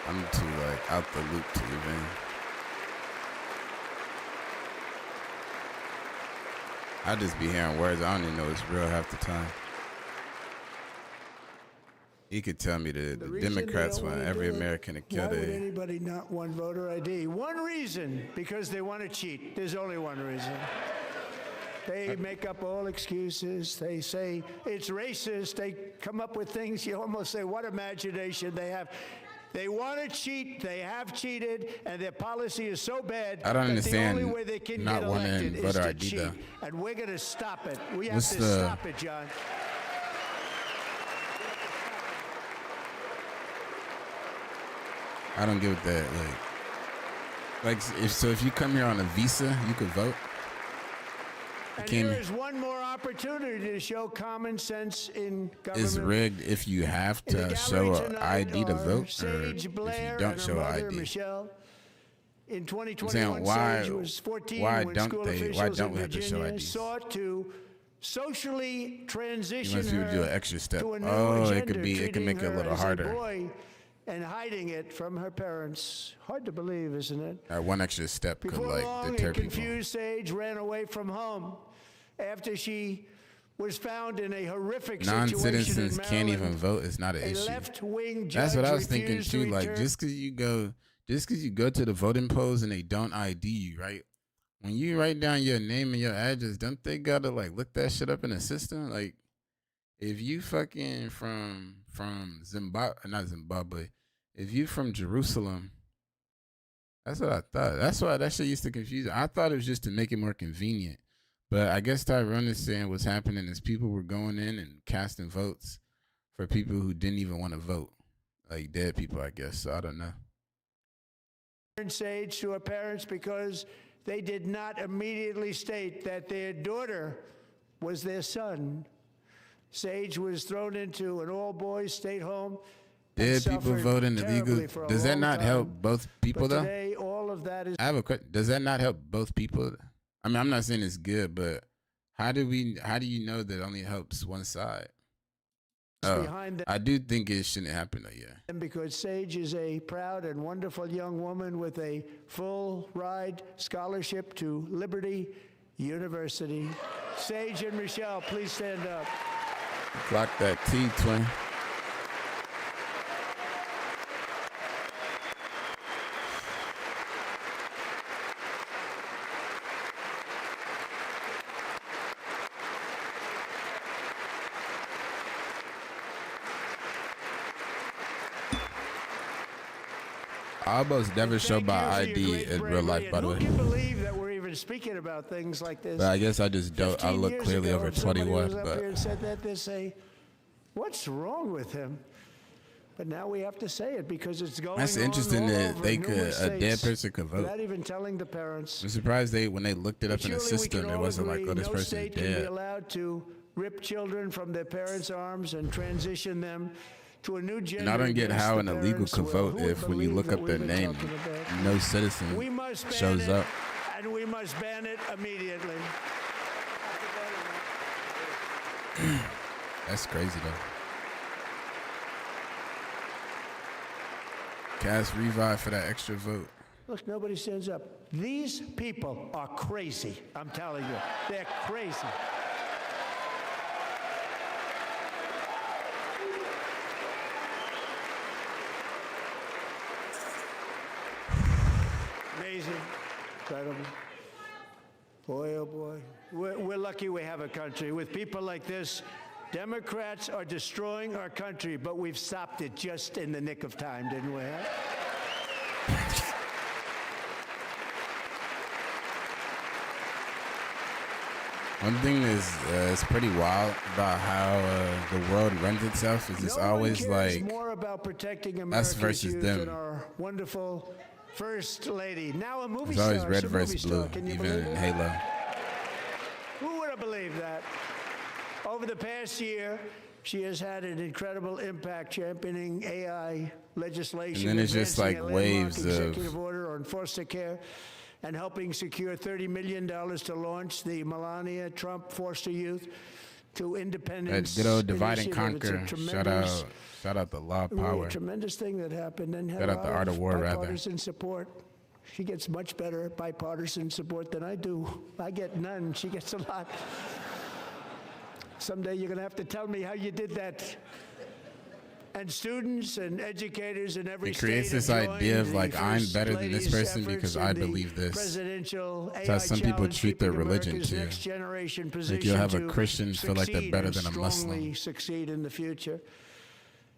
I'm too out the loop to even. I just be hearing words. I don't even know it's real half the time. He could tell me the Democrats want every American to kill Why would anybody not want voter ID? One reason, because they want to cheat. There's only one reason. They make up all excuses. They say it's racist. They come up with things you almost say, what imagination they have. They want to cheat. They have cheated, and their policy is so bad I don't understand the only way they can not get wanting elected is voter to ID cheat. though. And we're going to stop it. We have What's to the- stop it, John. I don't get what that if you come here on a visa, you could vote. And came- here is one more opportunity to show common sense in government. It's rigged if you have In the to gallery show an tonight ID to are vote, or Sage if Blair you don't and her show an mother, ID. Michelle. In I'm 2021, saying why? Sage was 14 Why when don't school they? officials Why don't in we have to show Virginia IDs? sought to socially transition must be able to do her an extra step. to a new Oh, it agenda, could be- it could make it a treating her little as harder. boy and hiding it from her parents. Hard to believe, isn't it? One extra step could Before long, deter a people. confused Sage ran away from home after she was found in a horrific situation in Non-citizens Maryland. can't even vote. It's not an A issue. left-wing judge That's what I was thinking refused too. to Like return- just because you go to the voting polls and they don't ID you, right? When you write down your name and your address, don't they gotta look that shit up in the system? Like, if you fucking from Zimbabwe, not Zimbabwe, if you from Jerusalem, that's what I thought. That's why that shit used to confuse me. I thought it was just to make it more convenient. But I guess Tyrone is saying what's happening is people were going in and casting votes for people who didn't even want to vote. Like dead people, I guess. So I don't know. Sage to her parents because they did not immediately state that their daughter was their son. Sage was thrown into an all-boys state home. and Dead people suffered voting terribly illegal. for a Does that long not time. help both people But though? today, all of that is I have a question. Does that not help both people? I mean, I'm not saying it's good, but how do you know that only helps one side? behind them. I do think it shouldn't happen though, yeah. Because Sage is a proud and wonderful young woman with a full ride scholarship to Liberty University. Sage and Michelle, please stand up. Clock that T, twin. I almost never show Thank my you for your ID great in real life, bravery. by the And way. who can believe that we're even speaking about things like this? But I guess I just don't. I 15 look years clearly ago, over if somebody 21, was up but here and said that, they say, what's wrong with him? But now we have to say it because it's going that's on interesting all that over they in could numerous a dead states person could vote. without even telling the parents. I'm surprised when they looked it up in the Surely we system, can it all wasn't like, agree oh, this no person's state can be dead. allowed to rip children from their parents' arms and transition them to a new gender. And I don't get against how the an illegal parents. could Well, vote who would if when you believe look that up their we've been name, talking about? no citizen We must ban shows it, up. and we must ban it immediately. That's crazy though. Cast revive for that extra vote. Look, nobody stands up. These people are crazy. I'm telling you, they're crazy. Amazing, incredible. Boy, oh boy. We're lucky we have a country. With people like this, Democrats are destroying our country, but we've stopped it just in the nick of time, didn't we? Huh? One thing is pretty wild about how the world runs itself is it's always like more about protecting us America's versus youth them. than our wonderful First Lady. Now a movie It's always star. red She's a movie versus star. blue, Can you even believe in it? Halo. Who would have believed that? Over the past year, she has had an incredible impact championing AI legislation, And then it's just advancing like a landmark waves of- executive order on foster care, and helping secure $30 million to launch the Melania Trump Foster Youth to That Independence. good old divide and Initiative. conquer. It's a Shout out the law of really power. a tremendous thing that happened, and had Shout a out the lot art of war, rather. bipartisan support. She gets much better bipartisan support than I do. I get none. She gets a lot. Someday you're going to have to tell me how you did that. And students and educators in every It creates state this have idea joined of the like I'm First better than this Lady's person efforts because in I the believe this. presidential That's how AI some people challenge, treat their keeping religion America's too. next generation Like positioned you'll have a to Christian feel like they're succeed better and than a Muslim. strongly succeed in the future.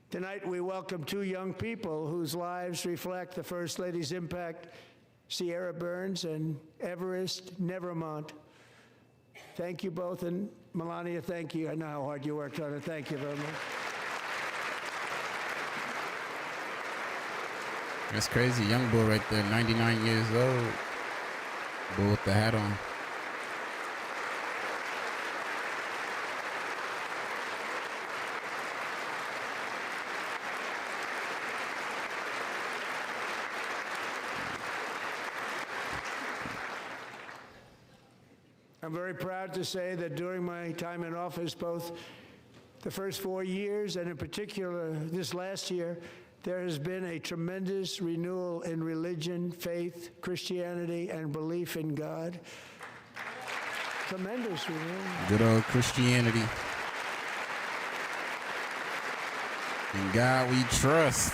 Tonight we welcome two young people whose lives reflect the First Lady's impact, Sierra Burns and Everest Nevermont. Thank you both, and Melania, thank you. I know how hard you worked on it. Thank you very much. That's crazy. Young bull right there, 99 years old. Bull with the hat on. I'm very proud to say that during my time in office, both the first 4 years and in particular this last year, there has been a tremendous renewal in religion, faith, Christianity, and belief in God. Tremendous renewal. Good old Christianity. In God we trust.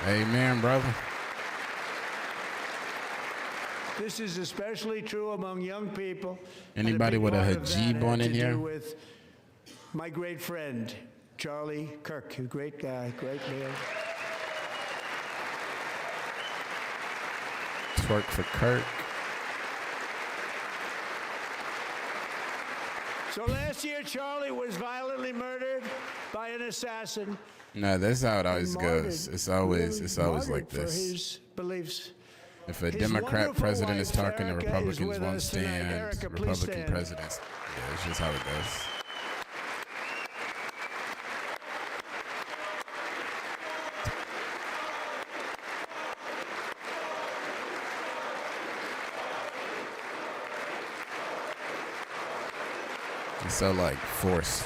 Amen, brother. This is especially true among young people. Anybody and a with big a part of that hijab had on to in here? do with my great friend, Charlie Kirk, a great guy, great man. Twerk for Kirk. So last year, Charlie was violently murdered by an assassin. No, that's how it always and martyred, goes. It's always martyred like for this. his beliefs. If a His Democrat wonderful president is wife, talking, the Erica, is Republicans with won't us tonight. stand. Erica, please Republican stand. presidents. Yeah, it's just how it goes. It's so like forced.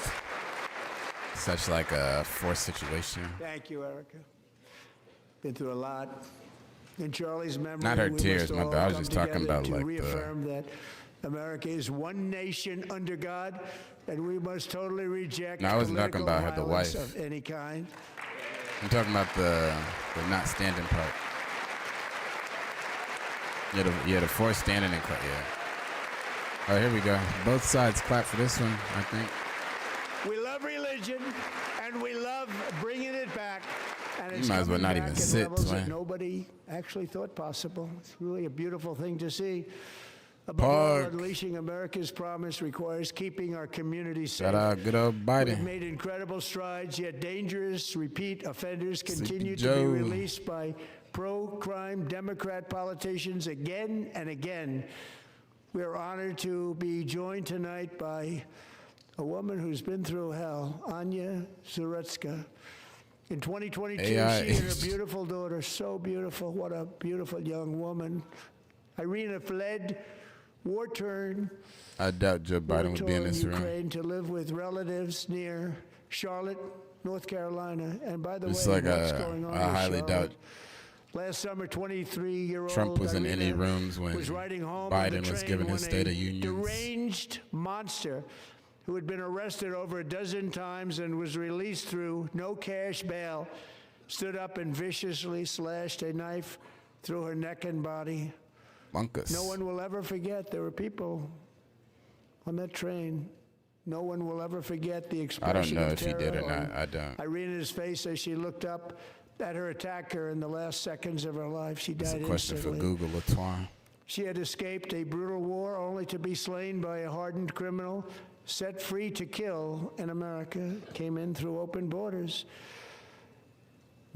Such like a forced situation. Thank you, Erica. Been through a lot. In Charlie's memory, Not her we tears, must my all bad. I was come just talking together about, to like, the- reaffirm that America is one nation under God, and we must totally reject No, I wasn't talking political about her, the violence wife. of any kind. I'm talking about the not standing part. Yeah, the forced standing and yeah. Oh, here we go. Both sides clap for this one, I think. We love religion, and we love bringing it back. And it's might as well coming not back even in sit, levels that Twin. nobody actually thought possible. It's really a beautiful thing to see. Above all, Park. unleashing America's promise requires keeping our communities safe. Shout out good old We've Biden. made incredible strides, yet dangerous repeat offenders continue to Joe. be released by pro-crime Democrat politicians again and again. We are honored to be joined tonight by a woman who's been through hell, Anya Zarutska. In 2022, AI. she and her beautiful daughter, so beautiful, what a beautiful young woman. Irina fled war-torn I doubt Joe Biden would be in this room. Ukraine to live with relatives near Charlotte, North Carolina. And by the It's way, like what's going on I in highly Charlotte? doubt Last summer, 23-year-old Trump was in any Irina rooms when was riding home on the Biden was train giving his when State a of Unions. deranged monster who had been arrested over a dozen times and was released through no cash bail stood up and viciously slashed a knife through her neck and body. Bunkus. No one will ever forget there were people on that train. No one will ever forget the expression I don't know of if he did or terror not. on I don't. Irina's face as she looked up at her attacker in the last seconds of her life. She It's a died question for instantly. Google, Latwan. She had escaped a brutal war only to be slain by a hardened criminal set free to kill in America. Came in through open borders.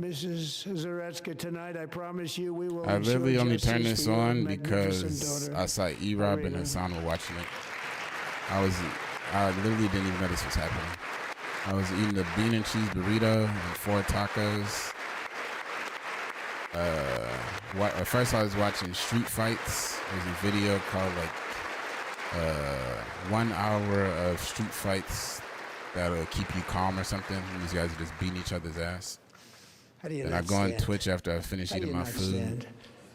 Mrs. Zaretsky, tonight I promise you we will I ensure literally only justice turned this for your on magnificent because daughter, I saw E-Rob and Irina. Hassan were watching it. I literally didn't even know this was happening. I was eating a bean and cheese burrito and 4 tacos. At first I was watching street fights. There's a video called 1 hour of street fights that'll keep you calm or something. These guys are just beating each other's ass. How do you And not I go on stand? Twitch after I finish How do eating you my not food. stand?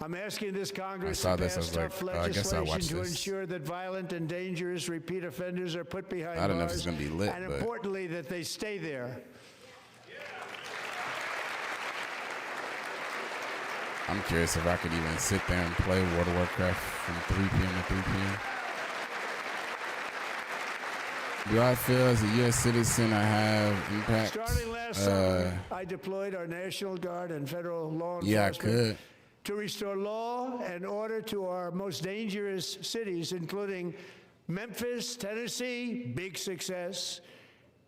I'm asking this Congress I saw to this, I pass was like, tough oh, I guess I'll legislation watch to this. ensure that violent and dangerous repeat offenders are put behind I don't know if bars, it's gonna be lit, and but- importantly, that they stay there. I'm curious if I could even sit there and play World of Warcraft from 3 p.m. to 3 p.m. Do I feel as a U.S. citizen I have impact? Starting last summer, I deployed our National Guard and federal law enforcement Yeah, I could. to restore law and order to our most dangerous cities, including Memphis, Tennessee, big success,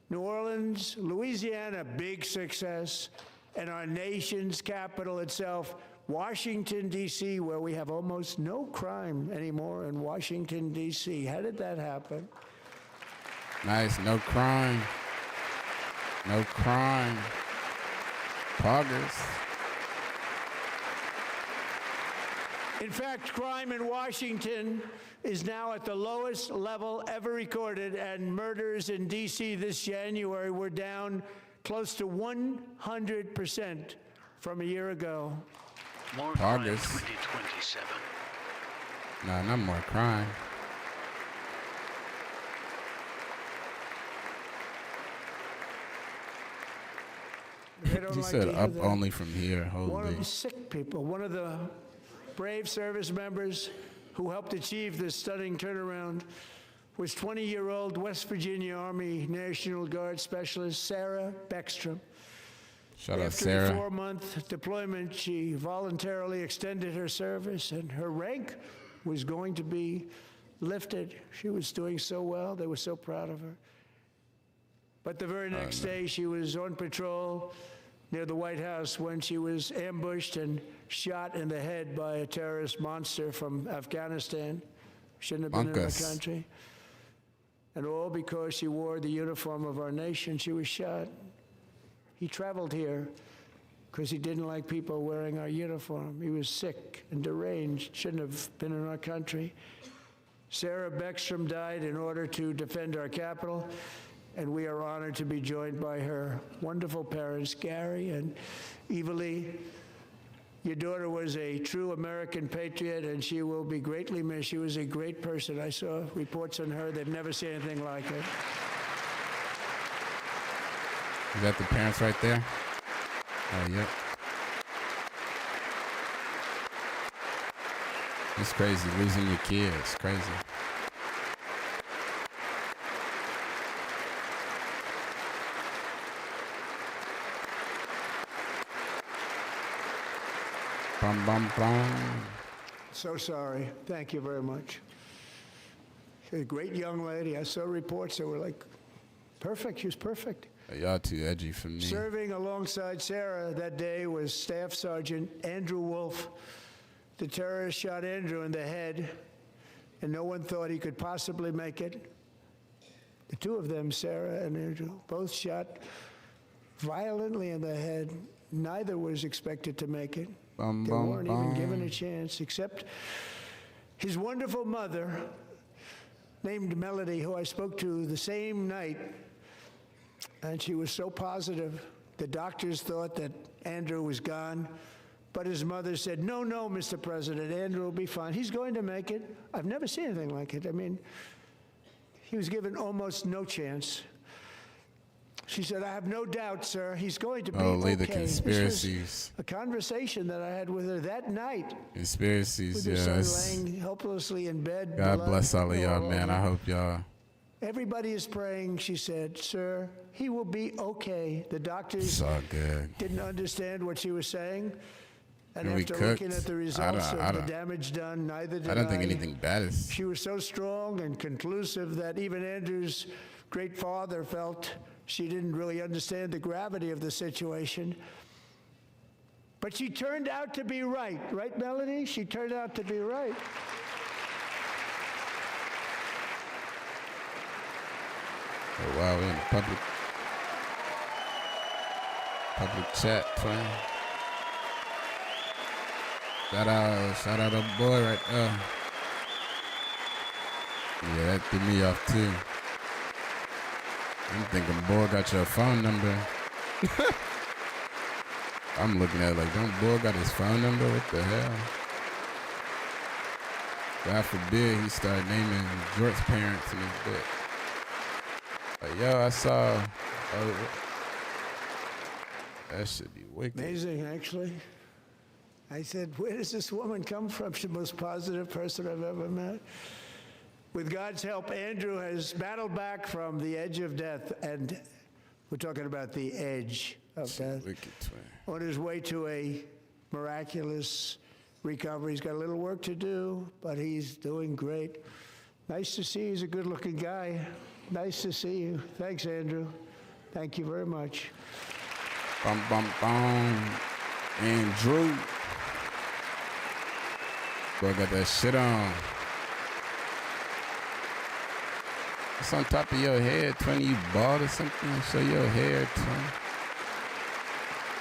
New Orleans, Louisiana, big success, and our nation's capital itself, Washington, D.C., where we have almost no crime anymore in Washington, D.C. How did that happen? Nice, no crime. No crime. Poggers. In fact, crime in Washington is now at the lowest level ever recorded, and murders in D.C. this January were down close to 100% from a year ago. More crime August. 2027. Nah, not more crime. They don't He like said to hear up that. only from here. One Holy. of the sick people, one of the brave service members who helped achieve this stunning turnaround was 20-year-old West Virginia Army National Guard Specialist Sarah Beckstrom. Shout out After a Sarah. 4-month deployment, she voluntarily extended her service, and her rank was going to be lifted. She was doing so well. They were so proud of her. But the very next day, she was on patrol near the White House when she was ambushed and shot in the head by a terrorist monster from Afghanistan. Shouldn't have been in our Bunkus. country. And all because she wore the uniform of our nation, she was shot. He traveled here because he didn't like people wearing our uniform. He was sick and deranged, shouldn't have been in our country. Sarah Beckstrom died in order to defend our capital, and we are honored to be joined by her wonderful parents, Gary and Eva Lee. Your daughter was a true American patriot, and she will be greatly missed. She was a great person. I saw reports on her. They've never seen anything like it. Is that the parents right there? Oh, yep. It's crazy losing your kids. Crazy. Bum, bum, bum. So sorry. Thank you very much. She's a great young lady. I saw reports that were like, perfect. She was perfect. Y'all too edgy for me. Serving alongside Sarah that day was Staff Sergeant Andrew Wolf. The terrorist shot Andrew in the head, and no one thought he could possibly make it. The two of them, Sarah and Andrew, both shot violently in the head. Neither was expected to make it. They weren't even given a chance, except his wonderful mother, named Melody, who I spoke to the same night, and she was so positive. The doctors thought that Andrew was gone, but his mother said, no, Mr. President, Andrew will be fine. He's going to make it. I've never seen anything like it. I mean, he was given almost no chance. She said, I have no doubt, sir, he's going to be okay. The conspiracies. This was a conversation that I had with her that night. Conspiracies, with her son laying helplessly in bed. God bless all of y'all, man. I hope y'all. Everybody is praying, she said, sir, he will be okay. The doctors didn't understand what she was saying. And after looking at the results of the damage done, neither did I. I don't think anything bad is. She was so strong and conclusive that even Andrew's great father felt she didn't really understand the gravity of the situation. But she turned out to be right. Right, Melody? She turned out to be right. Oh, wow, we're in public chat, twin. Shout out a boy right there. Yeah, that threw me off too. I'm thinking, boy, got your phone number. I'm looking at it like, don't boy got his phone number? What the hell? God forbid he started naming Jort's parents in his book. Like, yo, I saw. That should be wicked. Amazing, actually. I said, where does this woman come from? She's the most positive person I've ever met. With God's help, Andrew has battled back from the edge of death, and we're talking about the edge of death. Wicked, twin. On his way to a miraculous recovery. He's got a little work to do, but he's doing great. Nice to see you. He's a good-looking guy. Nice to see you. Thanks, Andrew. Thank you very much. Andrew. Boy, got that shit on. It's on top of your head, twin. You bald or something? Show your hair, twin.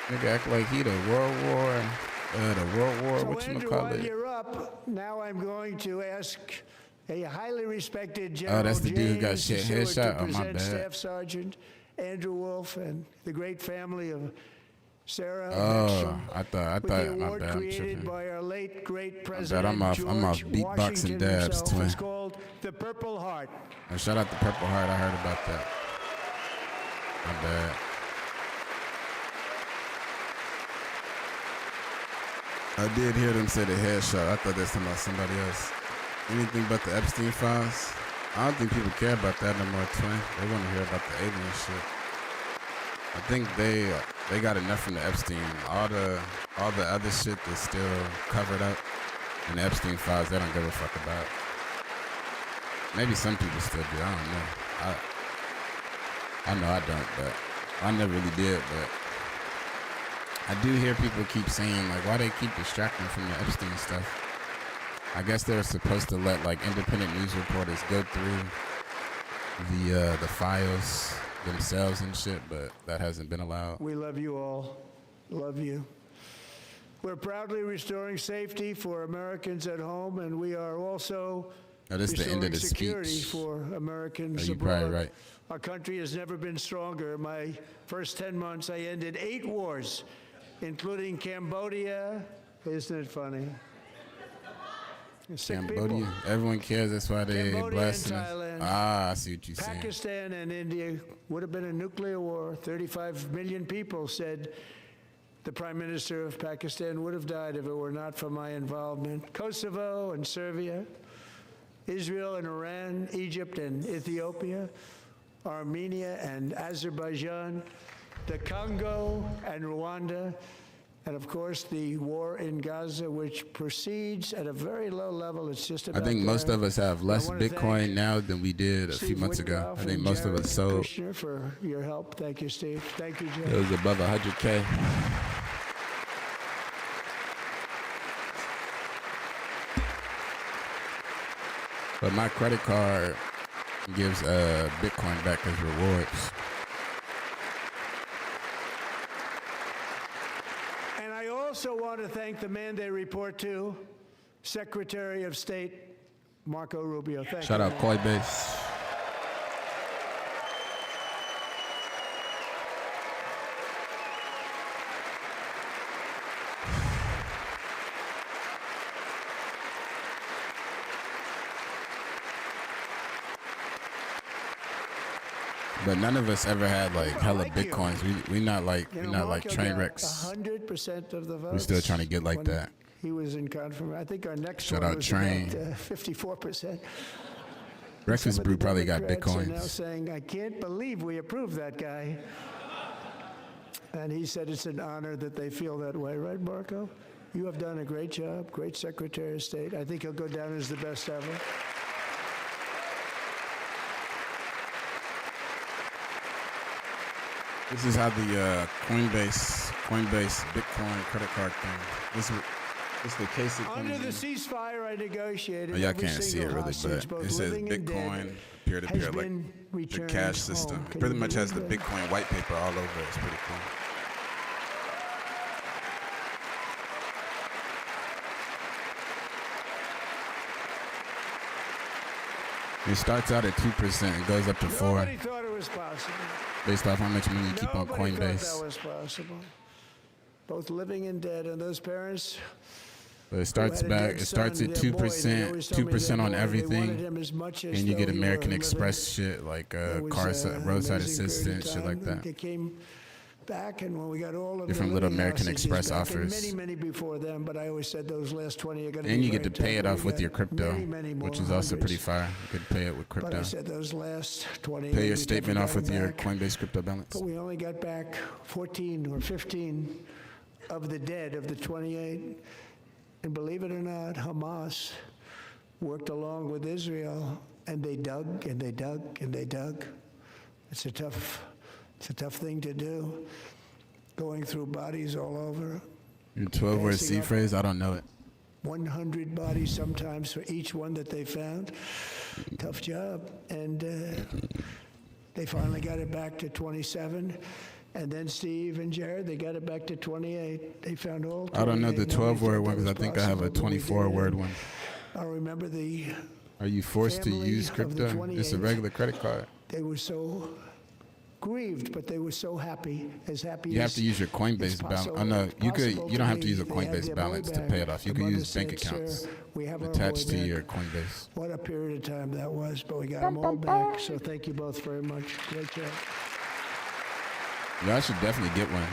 Nigga act like he the World War, so Andrew, while you're up, now I'm going to ask a highly respected General Oh, that's the dude who got James shit Stewart headshot? to Oh, my present bad. Staff Sergeant Andrew Wolf and the great family of Sarah. Oh, I thought, with the my award bad. I'm created tripping. by our late great president I'm off George beatboxing Washington dabs, himself. twin. It's called the Purple Heart. And shout out to Purple Heart. I heard about that. My bad. I did hear them say the headshot. I thought that's about somebody else. Anything but the Epstein files? I don't think people care about that no more, twin. They want to hear about the alien shit. I think they got enough from the Epstein. All the other shit that's still covered up in the Epstein files, they don't give a fuck about. Maybe some people still do. I don't know. I know I don't, but I never really did. But I do hear people keep saying, like, why they keep distracting from the Epstein stuff. I guess they're supposed to let, like, independent news reporters go through the files themselves and shit, but that hasn't been allowed. We love you all. Love you. We're proudly restoring safety for Americans at home, and we are also This is the end of the security speech. for Americans You're abroad. probably right. Our country has never been stronger. My first 10 months, I ended 8 wars, including Cambodia. Isn't it funny? Sick Cambodia. people. Everyone cares. That's why they Cambodia blasting and us. Thailand. Ah, I see what you're saying. Pakistan and India would have been a nuclear war. 35 million people said the Prime Minister of Pakistan would have died if it were not for my involvement. Kosovo and Serbia, Israel and Iran, Egypt and Ethiopia, Armenia and Azerbaijan, the Congo and Rwanda, and of course the war in Gaza, which proceeds at a very low level. It's just I about think most there. of us have less I wanna Bitcoin thank now than we did a few Steve months ago. Woodruff I think and most of Jared us sold. Kushner for your help. Thank you, Steve. Thank you, It Joe. was above 100K. But my credit card He gives Bitcoin back as rewards. And I also want to thank the man they report to, Secretary of State Marco Rubio. Thank you. Shout out Coinbase. But none of us ever had like hella Bitcoins. We not like train wrecks. 100% of the votes. We're still trying to get like when that. He was in confirmation. I think our next Shout one out was Train. about 54%. Breakfast Some of Brew the probably got Democrats are now Bitcoins. saying, I can't believe we approved that guy. And he said it's an honor that they feel that way, right, Marco? You have done a great job, great Secretary of State. I think he'll go down as the best ever. This is how the Coinbase Bitcoin credit card thing. This is the case it Under comes the in. ceasefire I negotiated, Oh, y'all every can't see it single really, hostage, but both it says living and dead, Bitcoin peer-to-peer, has like been the returned cash system. home. It Can pretty you much has the believe that? Bitcoin white paper all over it. It's pretty cool. It starts out at 2% and goes up to 4%, Nobody thought it was possible. based off how much money you keep on Nobody thought that Coinbase. was possible. Both living and dead, and those parents. But it starts who had a back. dead It starts son, at their boy, they 2%, always told me their 2% on boy, they wanted everything, him as much as and you though get he were American living. Express shit like It was, an roadside amazing period of assistance, shit like time. that. They came back, and when we got all of Different the little living American hostages Express back, offers. and many before them, but I always said those last 20 are going to be And you get to very pay it tough. off We with your got crypto, many more, which is also pretty hundreds. fire. You could pay it with But I crypto. said those last 20. Pay we your never statement got off with them your back. Coinbase crypto balance. But we only got back 14 or 15 of the dead of the 28. And believe it or not, Hamas worked along with Israel, and they dug and they dug and they dug. It's a tough thing to do, going through bodies all over. Your 12-word Passing C up. phrase? I don't know it. 100 bodies sometimes for each one that they found. Tough job. And they finally got it back to 27. And then Steve and Jared, they got it back to 28. They found all 28. I don't know the Nobody 12-word thought one that because I was think I have a possible, but we did. 24-word one. I remember the Are you forced to family use of the crypto? It's a 28. regular credit card. They were so grieved, but they were so happy, as happy You have as to use your it's Coinbase balance. possible- Oh no, you possible don't have to be. use a They had Coinbase their balance boy to back. pay it off. You The can mother use bank said, "Sir, accounts we have our attached boy to back." your Coinbase. What a period of time that was, but we got them all back. So thank you both very much. Great job. Y'all should definitely get one.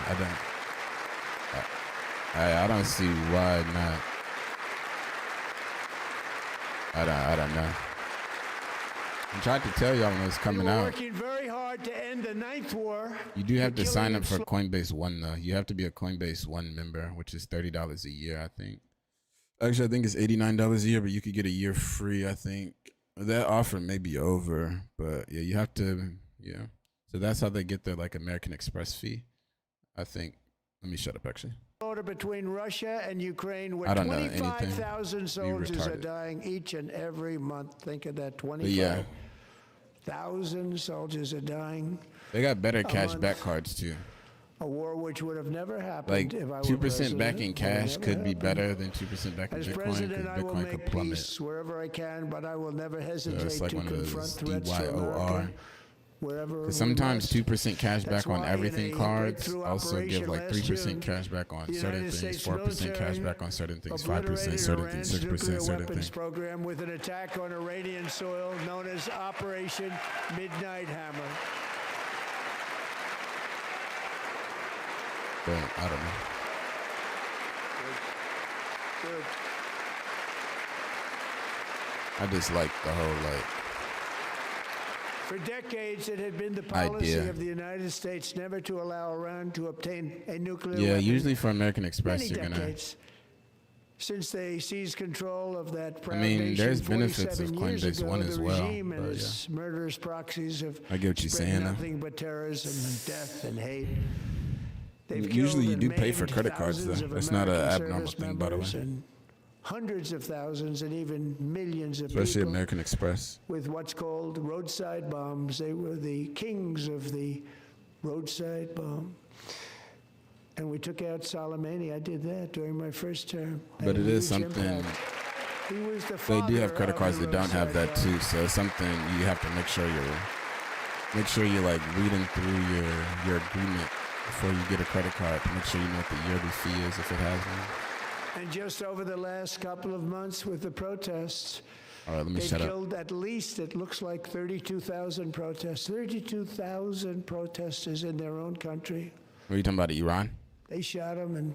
I don't see why not. I don't know. I tried to tell y'all when it was coming We were out. working very hard to end the ninth war. You do have the to sign killing up of for Coinbase One though. You have to be a Coinbase One member, which is $30 a year, I think. Actually, I think it's $89 a year, but you could get a year free, I think. That offer may be over, but yeah, you have to, yeah. So that's how they get their like American Express fee, I think. Let me shut up, actually. Border between Russia and Ukraine, where I don't know anything. 25,000 soldiers are retarded. dying each and every month. Think of that, But yeah, 25,000 soldiers are dying. they got better cash month. back cards too. A war which would have never happened Like if I were 2% back president. in Would cash have could never be happened. better than 2% back in As Bitcoin president, because I will Bitcoin could make plummet. peace wherever I can, but I will never hesitate it's like to one of those confront threats to DYOR. America wherever we Because sometimes must. 2% cash That's back on why in everything a cards breakthrough also give operation like last 3% June, cash back on the certain United things, States 4% cash military back on certain things, 5%, obliterated certain Iran's things, 6%, nuclear certain weapons things. program with an attack on Iranian soil known as Operation Midnight Hammer. But I don't know. Good. I just like the whole like, For decades, it had been the policy idea. of the United States never to allow Iran to obtain a nuclear yeah, weapon. usually for American Express, Many you're gonna. decades. Since they seized control of that proud mean, nation there's benefits of 47 years Coinbase ago, One the as well, regime and but its murderous proxies have I get what you're spread saying, though. nothing but terrorism and death and hate. They've Usually killed you and do pay for maimed credit cards, thousands though. of That's not an American abnormal service thing, by the way. members and hundreds of thousands and even millions of Especially people American Express. with what's called roadside bombs. They were the kings of the roadside bomb. And we took out Soleimani. I did that during my first term. But it is Huge something. impact. He was the They do have father credit of cards the that don't have roadside that bomb. too, so it's something you have to make sure you're like reading through your agreement before you get a credit card to make sure you know what the yearly fee is if it has one. And just over the last couple of months with the protests, All right, let me they've shut up. killed at least, it looks like 32,000 protests. 32,000 protesters in their own country. What are you talking about, Iran? They shot them and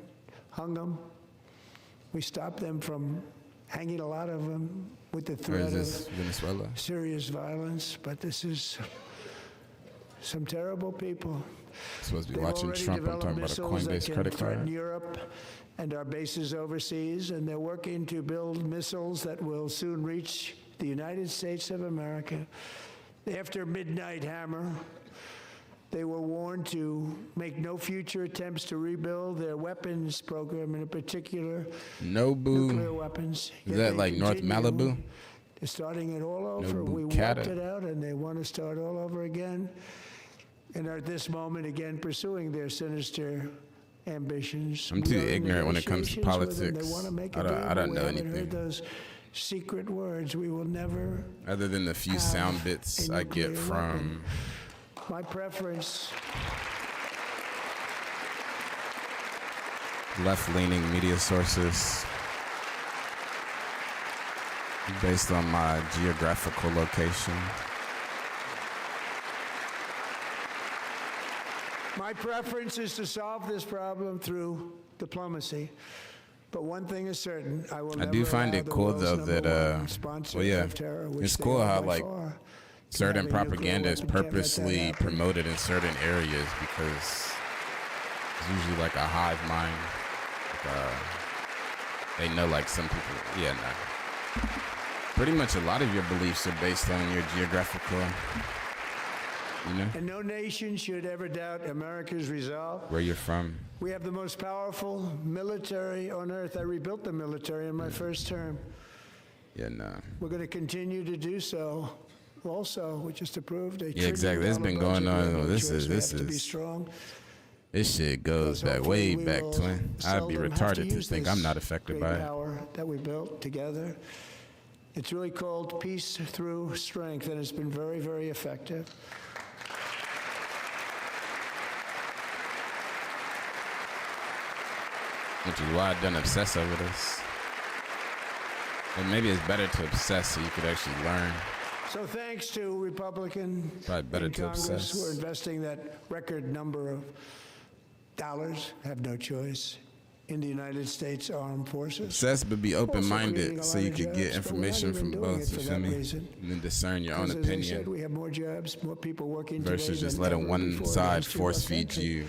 hung them. We stopped them from hanging a lot of them with the Or threat is this of Venezuela? serious violence. But this is some terrible people. Supposed to be They've watching already Trump. I'm developed talking about a missiles that Coinbase can credit threaten card. Europe and our bases overseas, and they're working to build missiles that will soon reach the United States of America. After Midnight Hammer, they were warned to make no future attempts to rebuild their weapons program, and in particular, nuclear Nobu. weapons. Is Yet that they like North continue. Malibu? They're starting it all over. Nobu We Cata. wiped it out, and they want to start all over again. And are at this moment again pursuing their sinister ambitions. I'm too We are in ignorant when it comes to negotiations with them. politics. They want to make I a don't- deal, I but don't we know haven't anything. heard those secret words. We will never. Other than the few have sound bits a I get nuclear from My preference. left-leaning media sources based on my geographical location. My preference is to solve this problem through diplomacy. But one thing is certain, I will I never do find allow it the cool, world's though, number that, one sponsor well, yeah, of terror, which it's they cool are how, by like, far, from certain having nuclear propaganda is weapon. Can't let that purposely happen. promoted in certain areas because it's usually like a hive mind. They know, like, some people, yeah, no. Pretty much a lot of your beliefs are based on your geographical, you know, And no nation should ever doubt America's resolve. where you're from. We have the most powerful military on earth. I rebuilt the military in my first term. Yeah, no. We're going to continue to do so. Also, we just approved a Yeah, exactly. It's been $1 trillion going budget. on. We have no This choice. is- We this have to be is- strong. This shit goes Because back, hopefully way we back, will twin. I'd be seldom have retarded to use think this I'm not affected great by it. power that we built together. It's really called peace through strength, and it's been very, very effective. Which is why I don't obsess over this. And maybe it's better to obsess so you could actually learn. So thanks to Republican Probably better in to Congress obsess. who are investing that record number of dollars, have no choice, in the United States Armed Forces. Obsess, but be creating open-minded a so lot you of could get jobs, but we're not information even from doing both, it you for feel that me? reason. And then discern your own Because, as I said, opinion we have more jobs, more people working today versus just than letting ever one before side against two force more feed countries. you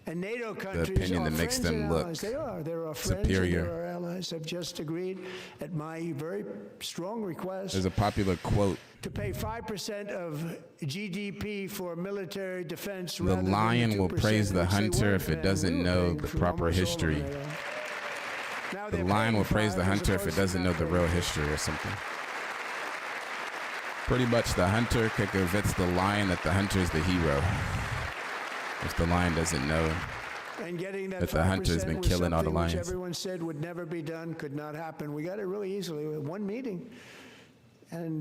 And NATO countries opinion are that makes friends them and look allies. They are. They're our friends superior. and they're our allies. Have just agreed at my very strong request There's a popular quote, to pay 5% of GDP for military defense. the rather than lion will 2%, praise the which they hunter were if it paying. doesn't We were know paying the for proper almost all of history. NATO. Now The they're lion paying will praise the 5 as hunter if it opposed to doesn't know the not real paying. history or something. Pretty much the hunter could convince the lion that the hunter is the hero. If the lion doesn't know. And getting that That the hunter's 5% been was killing all the something which lions. everyone said would never be done, could not happen. We got it really easily with one meeting. And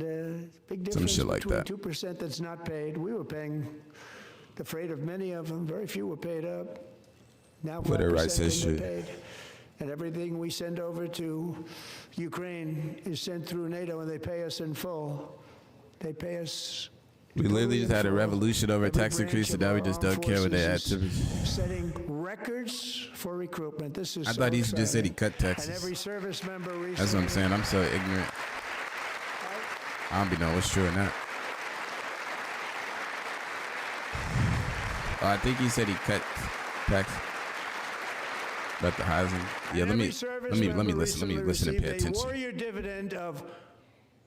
big difference shit like between that. 2% that's not paid. We were paying the freight of many of them. Very few were paid up. Now But it 5% writes can be history. paid. And everything we send over to Ukraine is sent through NATO, and they pay us in full. They pay us. We literally just had a full. revolution over Every tax branch increase, so of now we our just armed don't care what they add forces to. is setting records for recruitment. This is I so thought he just said he exciting. cut taxes. And every service member recently. That's what I'm saying. I'm so ignorant. I don't be knowing what's true or not. Oh, I think he said he cut tax. About the housing. Yeah, And let me every service listen. Let me member listen. Let me recently listen and pay received a attention. warrior dividend of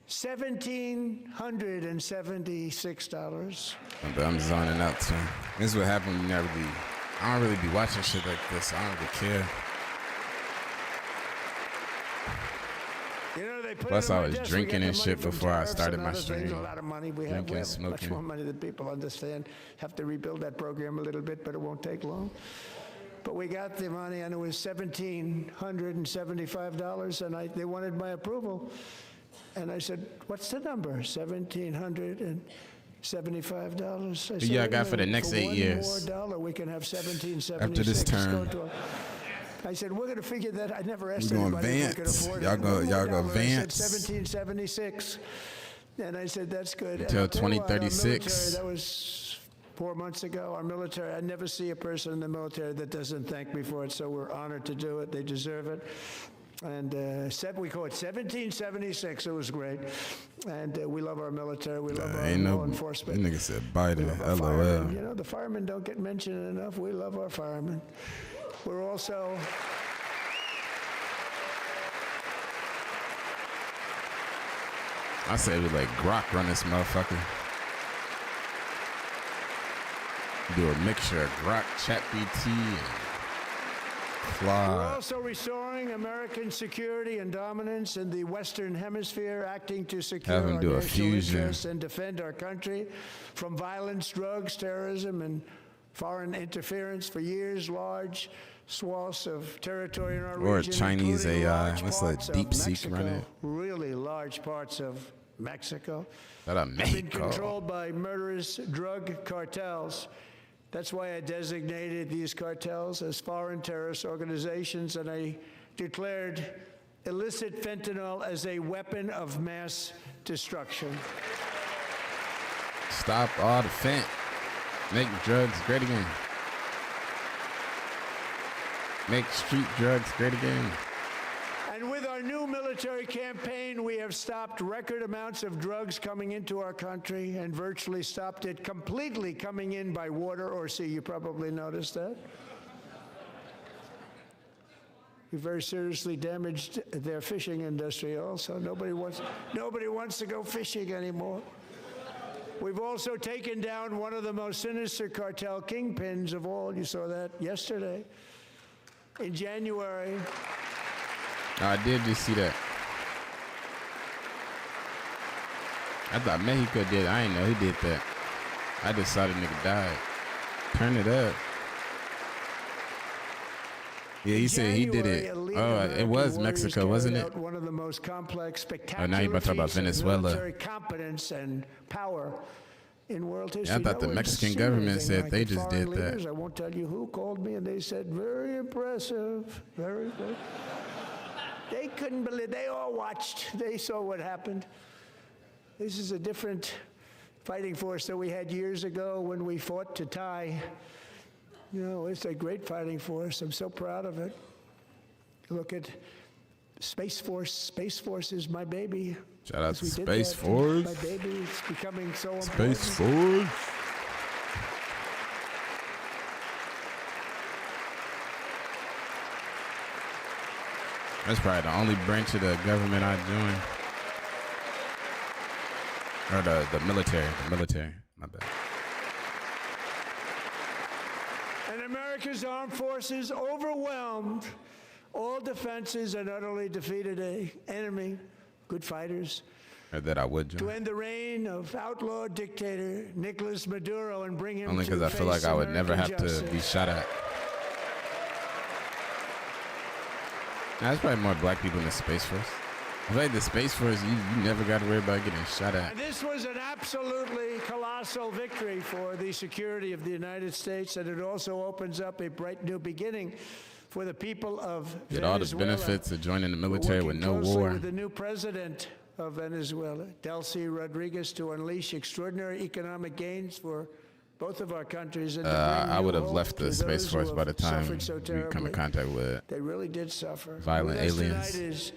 $1,776. But I'm zoning out too. This is what happened when you never be. I don't really be watching shit like this. I don't really care. You know, they put Plus, it on I my was desk. drinking We and got the shit money from before I tariffs started and my other things. stream. A lot of money. We have Drinking, much smoking. more money than people understand. Have to rebuild that program a little bit, but it won't take long. But we got the money, and it was $1,775, and they wanted my approval. And I said, "What's the number?" $1,775. I said, Yeah, I got for the next 8 one years. more dollar, we can have 1776. After this term. I said, we're going to figure that. I never asked We gonna anybody if we could advance. afford Y'all it. go- One more y'all go dollar. I said, advance. 1776. And I said, that's good. Until And I'll tell you what, our 2036. military, that was 4 months ago. Our military, I never see a person in the military that doesn't thank me for it, so we're honored to do it. They deserve it. And we call it 1776. It was great. And we love our military. We love our Ain't law no. That enforcement. nigga said Biden. Our firemen, LOL. you know, the firemen don't get mentioned enough. We love our firemen. We're also... I say we like Grok run this motherfucker. Do a mixture of Grok, ChatGPT, and We're Claude. also restoring American security and dominance in the Western Hemisphere, acting to secure Have 'em our do a national fusion. interests and defend our country from violence, drugs, terrorism, and foreign interference. For years, large swaths of territory in our Or a region, Chinese including AI. large Let's parts let of DeepSeek run Mexico, it. really large parts of Mexico, That I have been make. controlled by murderous drug cartels. That's why I designated these cartels as foreign terrorist organizations, and I declared illicit fentanyl as a weapon of mass destruction. Stop all the fent. Make drugs great again. Make street drugs great again. And with our new military campaign, we have stopped record amounts of drugs coming into our country and virtually stopped it completely coming in by water or sea. You probably noticed that. We very seriously damaged their fishing industry also. Nobody wants to go fishing anymore. We've also taken down one of the most sinister cartel kingpins of all. You saw that yesterday. In January, I did just see that. I thought Mexico did. I didn't know he did that. I just saw the nigga died. Turn it up. Yeah, he said he did it. Oh, it was Mexico, wasn't it? One of the most complex, spectacular Oh, now you about to talk about feats of Venezuela. military competence and power in world history. I thought the No one's Mexican seen government anything said like they it. just Foreign did that. leaders, I won't tell you who called me, and they said, very impressive, very good. They couldn't believe, they all watched, they saw what happened. This is a different fighting force that we had years ago when we fought to tie. You know, it's a great fighting force. I'm so proud of it. Look at Space Force. Space Force is my baby. Shout out to We did Space that. Force. My baby is becoming so important. Space Force. That's probably the only branch of the government I joined. Or the military. The military. My bad. And America's armed forces overwhelmed all defenses and utterly defeated an enemy, good fighters, Or that I would to join. end the reign of outlaw dictator Nicolas Maduro and bring him Only to because I feel face like I would never have American to be justice. shot at. Nah, there's probably more black people in the Space Force. I feel like the Space Force, you never got to worry about getting shot at. And this was an absolutely colossal victory for the security of the United States, and it also opens up a bright new beginning for the people of Get all the Venezuela. benefits of joining the We're military with working no closely war. with the new president of Venezuela, Delcy Rodriguez, to unleash extraordinary economic gains for both of our countries. And to bring I new would have hope left to the Space those Force who by the have time suffered so we come in terribly. contact with. They really did suffer. Violent With us aliens. tonight is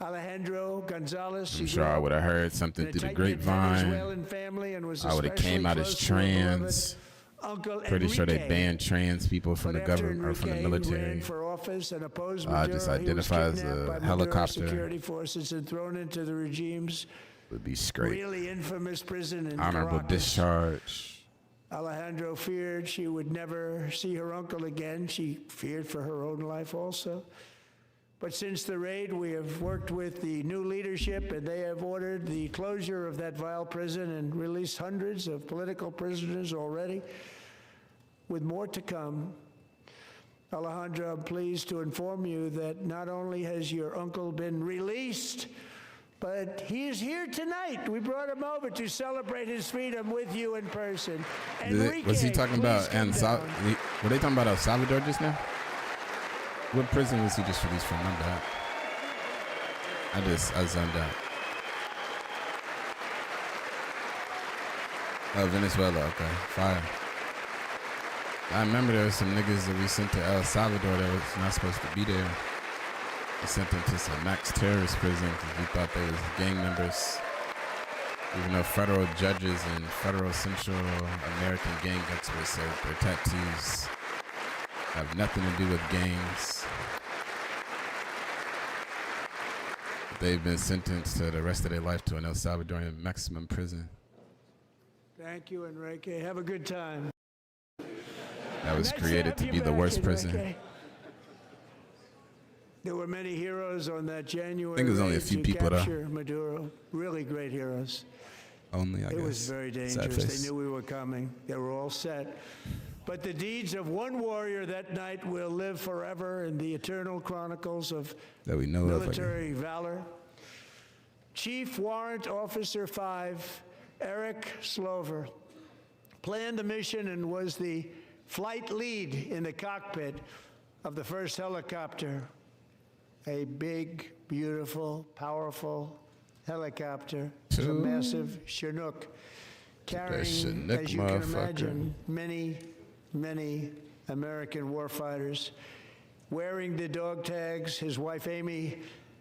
Alejandro Gonzalez. I'm He sure I grew would have up heard something in a through the tight-knit grapevine. Venezuelan family and was I would have came especially out as close to a beloved trans. Uncle Pretty sure they Enrique. banned trans people from But the after government or from the Enrique ran military. for office and opposed I Maduro, just he was identify as kidnapped a by Maduro helicopter. security forces and thrown into the regime's Would be straight. really infamous prison in Honorable Caracas. discharge. Alejandro feared she would never see her uncle again. She feared for her own life also. But since the raid, we have worked with the new leadership, and they have ordered the closure of that vile prison and released hundreds of political prisoners already, with more to come. Alejandro, I'm pleased to inform you that not only has your uncle been released, but he is here tonight. We brought him over to celebrate his freedom with you in person. Was he talking about were they talking about El Salvador just now? What prison was he just released from? My bad. I zoned out. Oh, Venezuela. Okay, fire. I remember there was some niggas that we sent to El Salvador that was not supposed to be there. We sent them to some max terrorist prison because we thought they was gang members. Even though federal judges and federal Central American gang experts said their tattoos have nothing to do with gangs. They've been sentenced to the rest of their life to an El Salvadorian maximum prison. Thank you, Enrique. Have a good time. That was created to be the worst prison. There were many heroes on that January. I think it was only a few people though. Maduro. Really great heroes. Only, I guess. It was very dangerous. They knew we were coming. They were all set. But the deeds of one warrior that night will live forever in the eternal chronicles of that we know military valor. Chief Warrant Officer 5, Eric Slover, planned the mission and was the flight lead in the cockpit of the first helicopter, a big, beautiful, powerful helicopter. It was a massive Chinook carrying, as you can imagine, many American warfighters. Wearing the dog tags, his wife Amy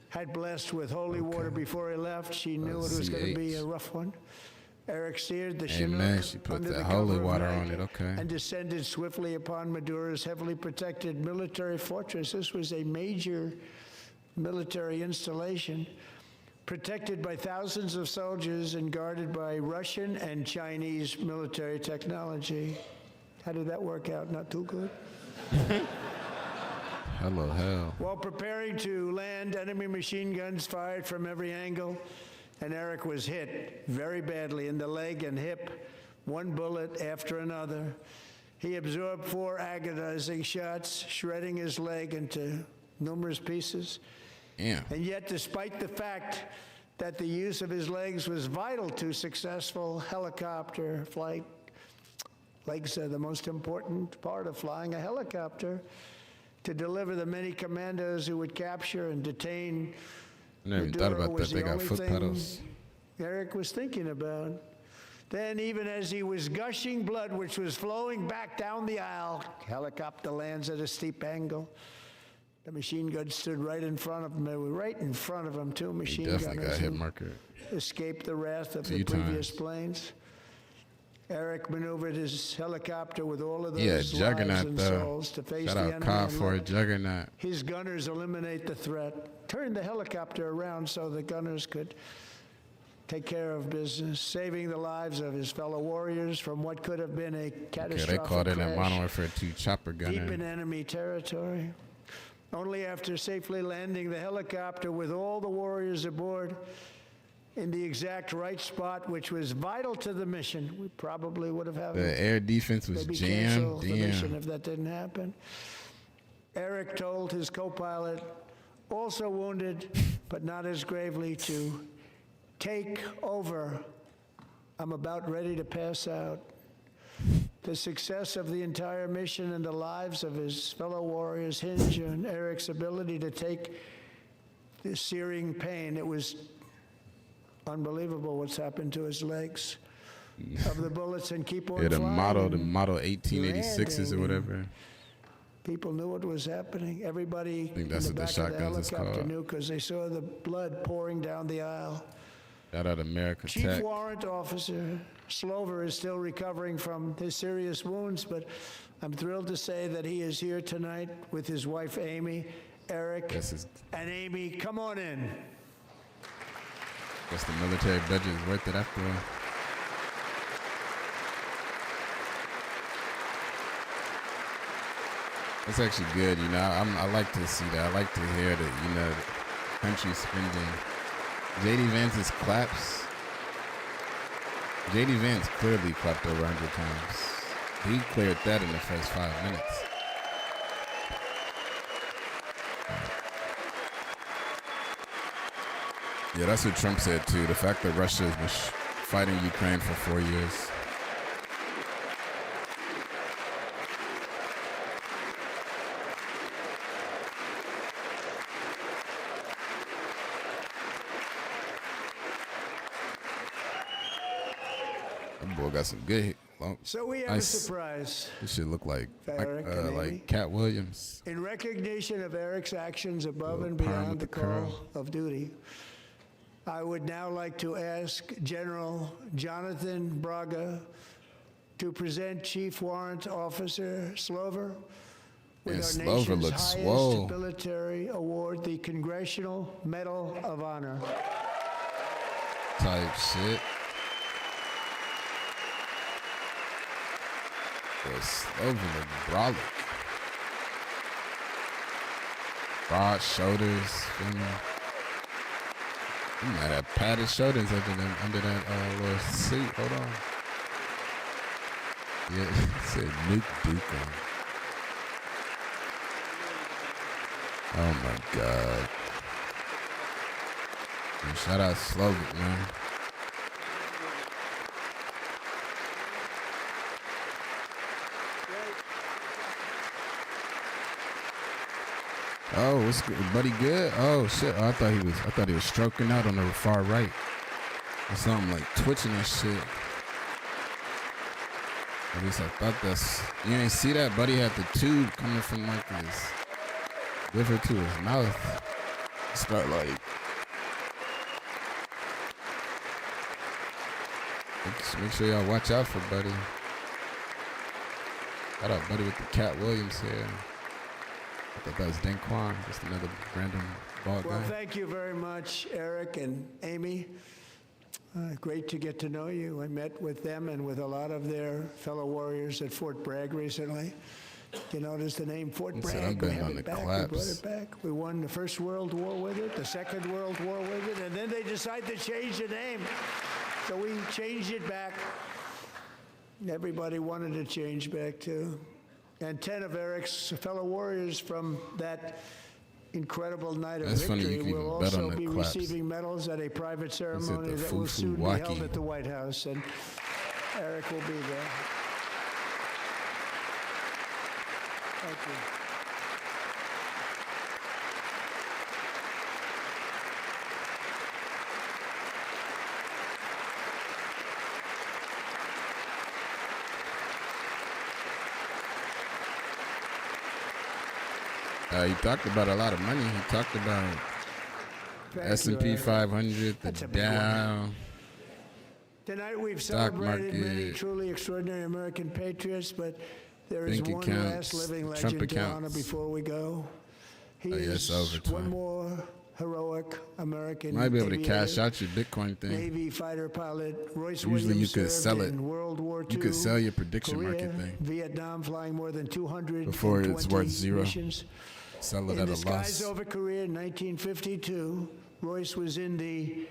had blessed with holy water before he left. She knew it was going to be a rough one. Eric steered the Chinook she put under that the holy cover water of on night it, and descended swiftly upon Maduro's heavily protected military fortress. This was a major military installation, protected by thousands of soldiers and guarded by Russian and Chinese military technology. How did that work out? Not too good? Hello, hell. While preparing to land, enemy machine guns fired from every angle, and Eric was hit very badly in the leg and hip, one bullet after another. He absorbed 4 agonizing shots, shredding his leg into numerous pieces. Yeah. And yet, despite the fact that the use of his legs was vital to successful helicopter flight, legs are the most important part of flying a helicopter, to deliver the many commandos who would capture and detain. I never even thought about that. They got foot pedals. Eric was thinking about. Then, even as he was gushing blood, which was flowing back down the aisle, helicopter lands at a steep angle. The machine gun stood right in front of him. They were right in front of him, 2 machine gunners. Definitely got hit marker. Escaped the wrath of the previous planes. Eric maneuvered his helicopter with all of those lives and souls to face the enemy. Shout out Kyle for a juggernaut. His gunners eliminate the threat. Turned the helicopter around so the gunners could take care of business, saving the lives of his fellow warriors from what could have been a catastrophic they called it crash a Modern Warfare 2 chopper gunner. deep in enemy territory. Only after safely landing the helicopter with all the warriors aboard in the exact right spot, which was vital to the mission. We probably would have had the air defense was jammed. The mission if that didn't happen. Eric told his co-pilot, also wounded but not as gravely, to take over. I'm about ready to pass out. The success of the entire mission and the lives of his fellow warriors hinge on Eric's ability to take the searing pain. It was unbelievable what's happened to his legs of the bullets and keep on the flying. model 1886s or whatever. People knew what was happening. Everybody I think that's in the what the back of the shotguns is helicopter called. knew because they saw the blood pouring down the aisle. Shout out America Chief Tech. Warrant Officer Slover is still recovering from his serious wounds, but I'm thrilled to say that he is here tonight with his wife Amy, Eric, and Amy. Come on in. Guess the military budget is worth it after all. That's actually good, you know. I like to see that. I like to hear that, you know, the country spending. JD Vance's claps. JD Vance clearly clapped over 100 times. He cleared that in the first 5 minutes. Yeah, that's what Trump said too. The fact that Russia has been fighting Ukraine for 4 years. That boy got some good. So we have nice. a surprise. This shit look like Eric and Amy. like Cat Williams. In recognition of Eric's actions above and Perm beyond with the the curl. call of duty, I would now like to ask General Jonathan Braga to present Chief Warrant Officer Slover with Man, our Slover nation's looks highest swole. military award, the Congressional Medal of Honor. Type shit. Boy, Slover look brolic. Broad shoulders, feel me? He might have padded shoulders under that little suit. Hold on. Yeah, it said Nuke Duke on. Oh my God. Man, shout out Slovak, man. Oh, what's good? Buddy good? Oh shit. Oh, I thought he was stroking out on the far right. Or something like twitching and shit. At least I thought that's, you ain't see that? Buddy had the tube coming from like his liver to his mouth. Start like, make sure y'all watch out for Buddy. Shout out Buddy with the Cat Williams here. I thought that was Dankquan, just another random bald Well, guy. thank you very much, Eric and Amy. Great to get to know you. I met with them and with a lot of their fellow warriors at Fort Bragg recently. You notice the name Fort He said, Bragg? "I'm We betting have on it the back. We claps." brought it back. We won the First World War with it, the Second World War with it, and then they decided to change the name. So we changed it back. Everybody wanted to change back too. And 10 of Eric's fellow warriors from that incredible night of That's funny, victory you can will even bet on also the be claps. receiving medals at a private ceremony the that will soon be Fufu-waki. held at the White House, and Eric will be there. Thank you. He talked about a lot of money. He talked about Thank you, S&P Eric. 500, the That's a big one. Dow. Tonight we've Stock celebrated many market. truly extraordinary American patriots, but there is Bank one accounts, last living Trump legend to honor accounts. before we go. He Oh, yeah, is it's overtime. one more heroic American Might be able to cash aviator, out your Bitcoin thing. Navy fighter pilot. Royce Usually you Williams could served sell it. in World War II. You could sell your prediction Korea, market thing Vietnam, flying more than 220 before it's worth zero. missions. Sell it In at the a skies loss. over Korea in 1952, Royce was in the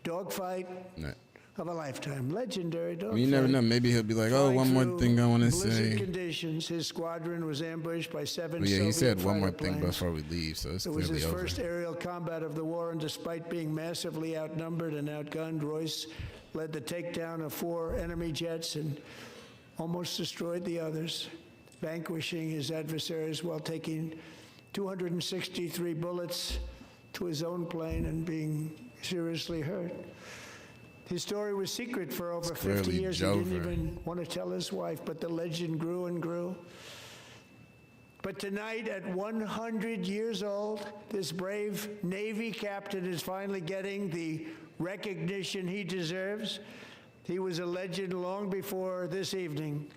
dogfight Nah. of a lifetime. Legendary dogfight. Well, you never know. Maybe he'll be like, oh, Flying one more through thing I want to blizzard say. conditions, his squadron was ambushed by 7 But yeah, he Soviet said one more fighter thing planes. before we leave, so it's It was clearly his over. first aerial combat of the war, and despite being massively outnumbered and outgunned, Royce led the takedown of 4 enemy jets and almost destroyed the others, vanquishing his adversaries while taking 263 bullets to his own plane and being seriously hurt. His story was secret for over 50 clearly years. He didn't Jover. even want to tell his wife, but the legend grew and grew. But tonight, at 100 years old, this brave Navy captain is finally getting the recognition he deserves. He was a legend long before this evening.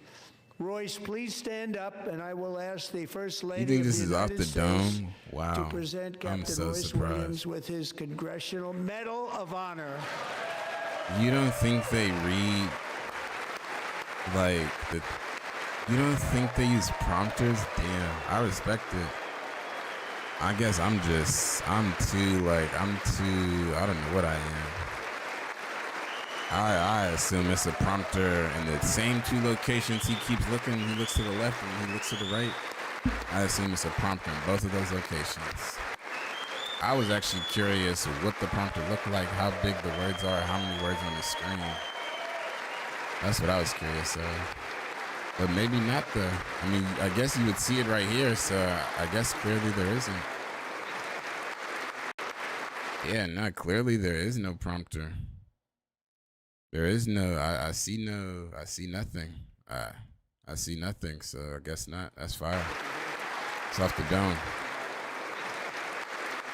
Royce, please stand up, and I will ask the First Lady You think of this the is off United the States dome? Wow. to present I'm Captain so Royce surprised. Williams with his Congressional Medal of Honor. You don't think they read like You don't think they use prompters? Damn, I respect it. I guess I'm too, I don't know what I am. I assume it's a prompter in the same two locations. He keeps looking, he looks to the left and he looks to the right. I assume it's a prompter in both of those locations. I was actually curious what the prompter looked like, how big the words are, how many words on the screen. That's what I was curious of. But maybe not though. I mean, I guess you would see it right here, so I guess clearly there isn't. Yeah, no, clearly there is no prompter. There is no, I see nothing. I see nothing, so I guess not. That's fire. It's off the dome.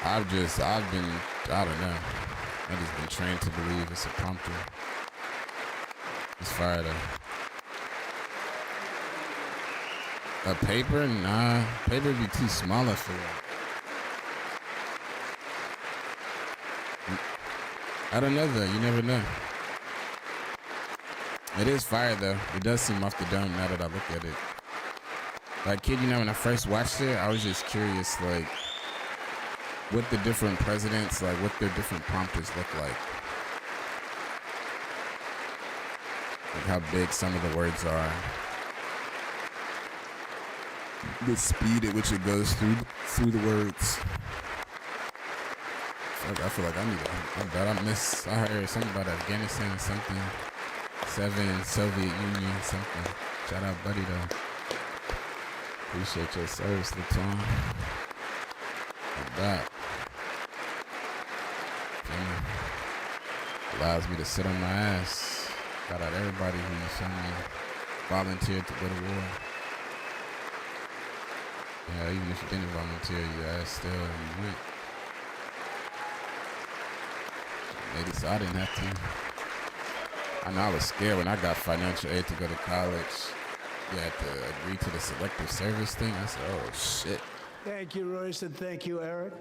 I don't know. I've just been trained to believe it's a prompter. It's fire though. A paper? Nah, paper would be too small for that. I don't know though, you never know. It is fire though. It does seem off the dome now that I look at it. Like, kid, when I first watched it, I was just curious, like, what the different presidents, like, what their different prompters look like. Like how big some of the words are. The speed at which it goes through the words. I feel like I heard something about Afghanistan, something. 7, Soviet Union, something. Shout out, buddy, though. Appreciate your service, Laton. Like that. Allows me to sit on my ass. Shout out everybody who volunteered to go to war. Yeah, even if you didn't volunteer, your ass still went. Maybe so I didn't have to. I know I was scared when I got financial aid to go to college. You had to agree to the selective service thing. I said, oh, shit. Thank you, Royce, and thank you, Eric.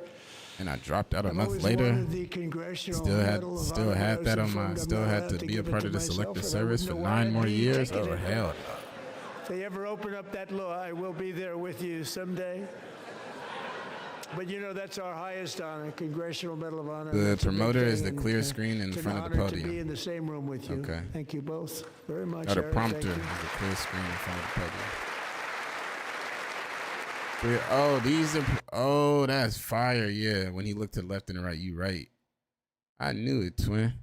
And I dropped out a month later. Still had that on my, still had to be a part of the selective service for 9 more years. Oh, hell. If they ever open up that law, I will be there with you someday. But that's our highest honor, Congressional Medal of Honor. The promoter is the clear screen in front of the podium. To be in the same room with you. Okay. Thank you both very much. The prompter is the clear screen in front of the podium. Oh, that's fire. Yeah, when he looked to the left and the right, you right. I knew it, twin.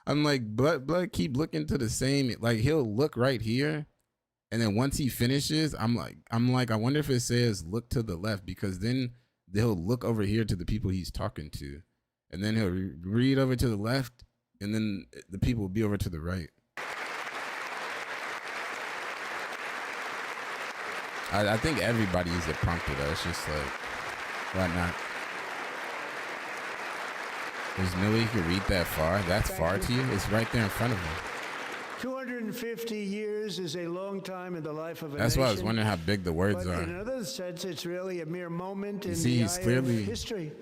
I'm like, blood keep looking to the same. Like, he'll look right here. And then once he finishes, I'm like, I wonder if it says look to the left, because then he'll look over here to the people he's talking to, and then he'll read over to the left, and then the people will be over to the right. I think everybody uses a prompter though. It's just like, why not? There's no way you can read that far. That's far to you? It's right there in front of him. 250 years is a long time in the life of a That's nation. why I was wondering how big the words but are. In another sense, it's really a mere moment in see, the he's eye clearly of history.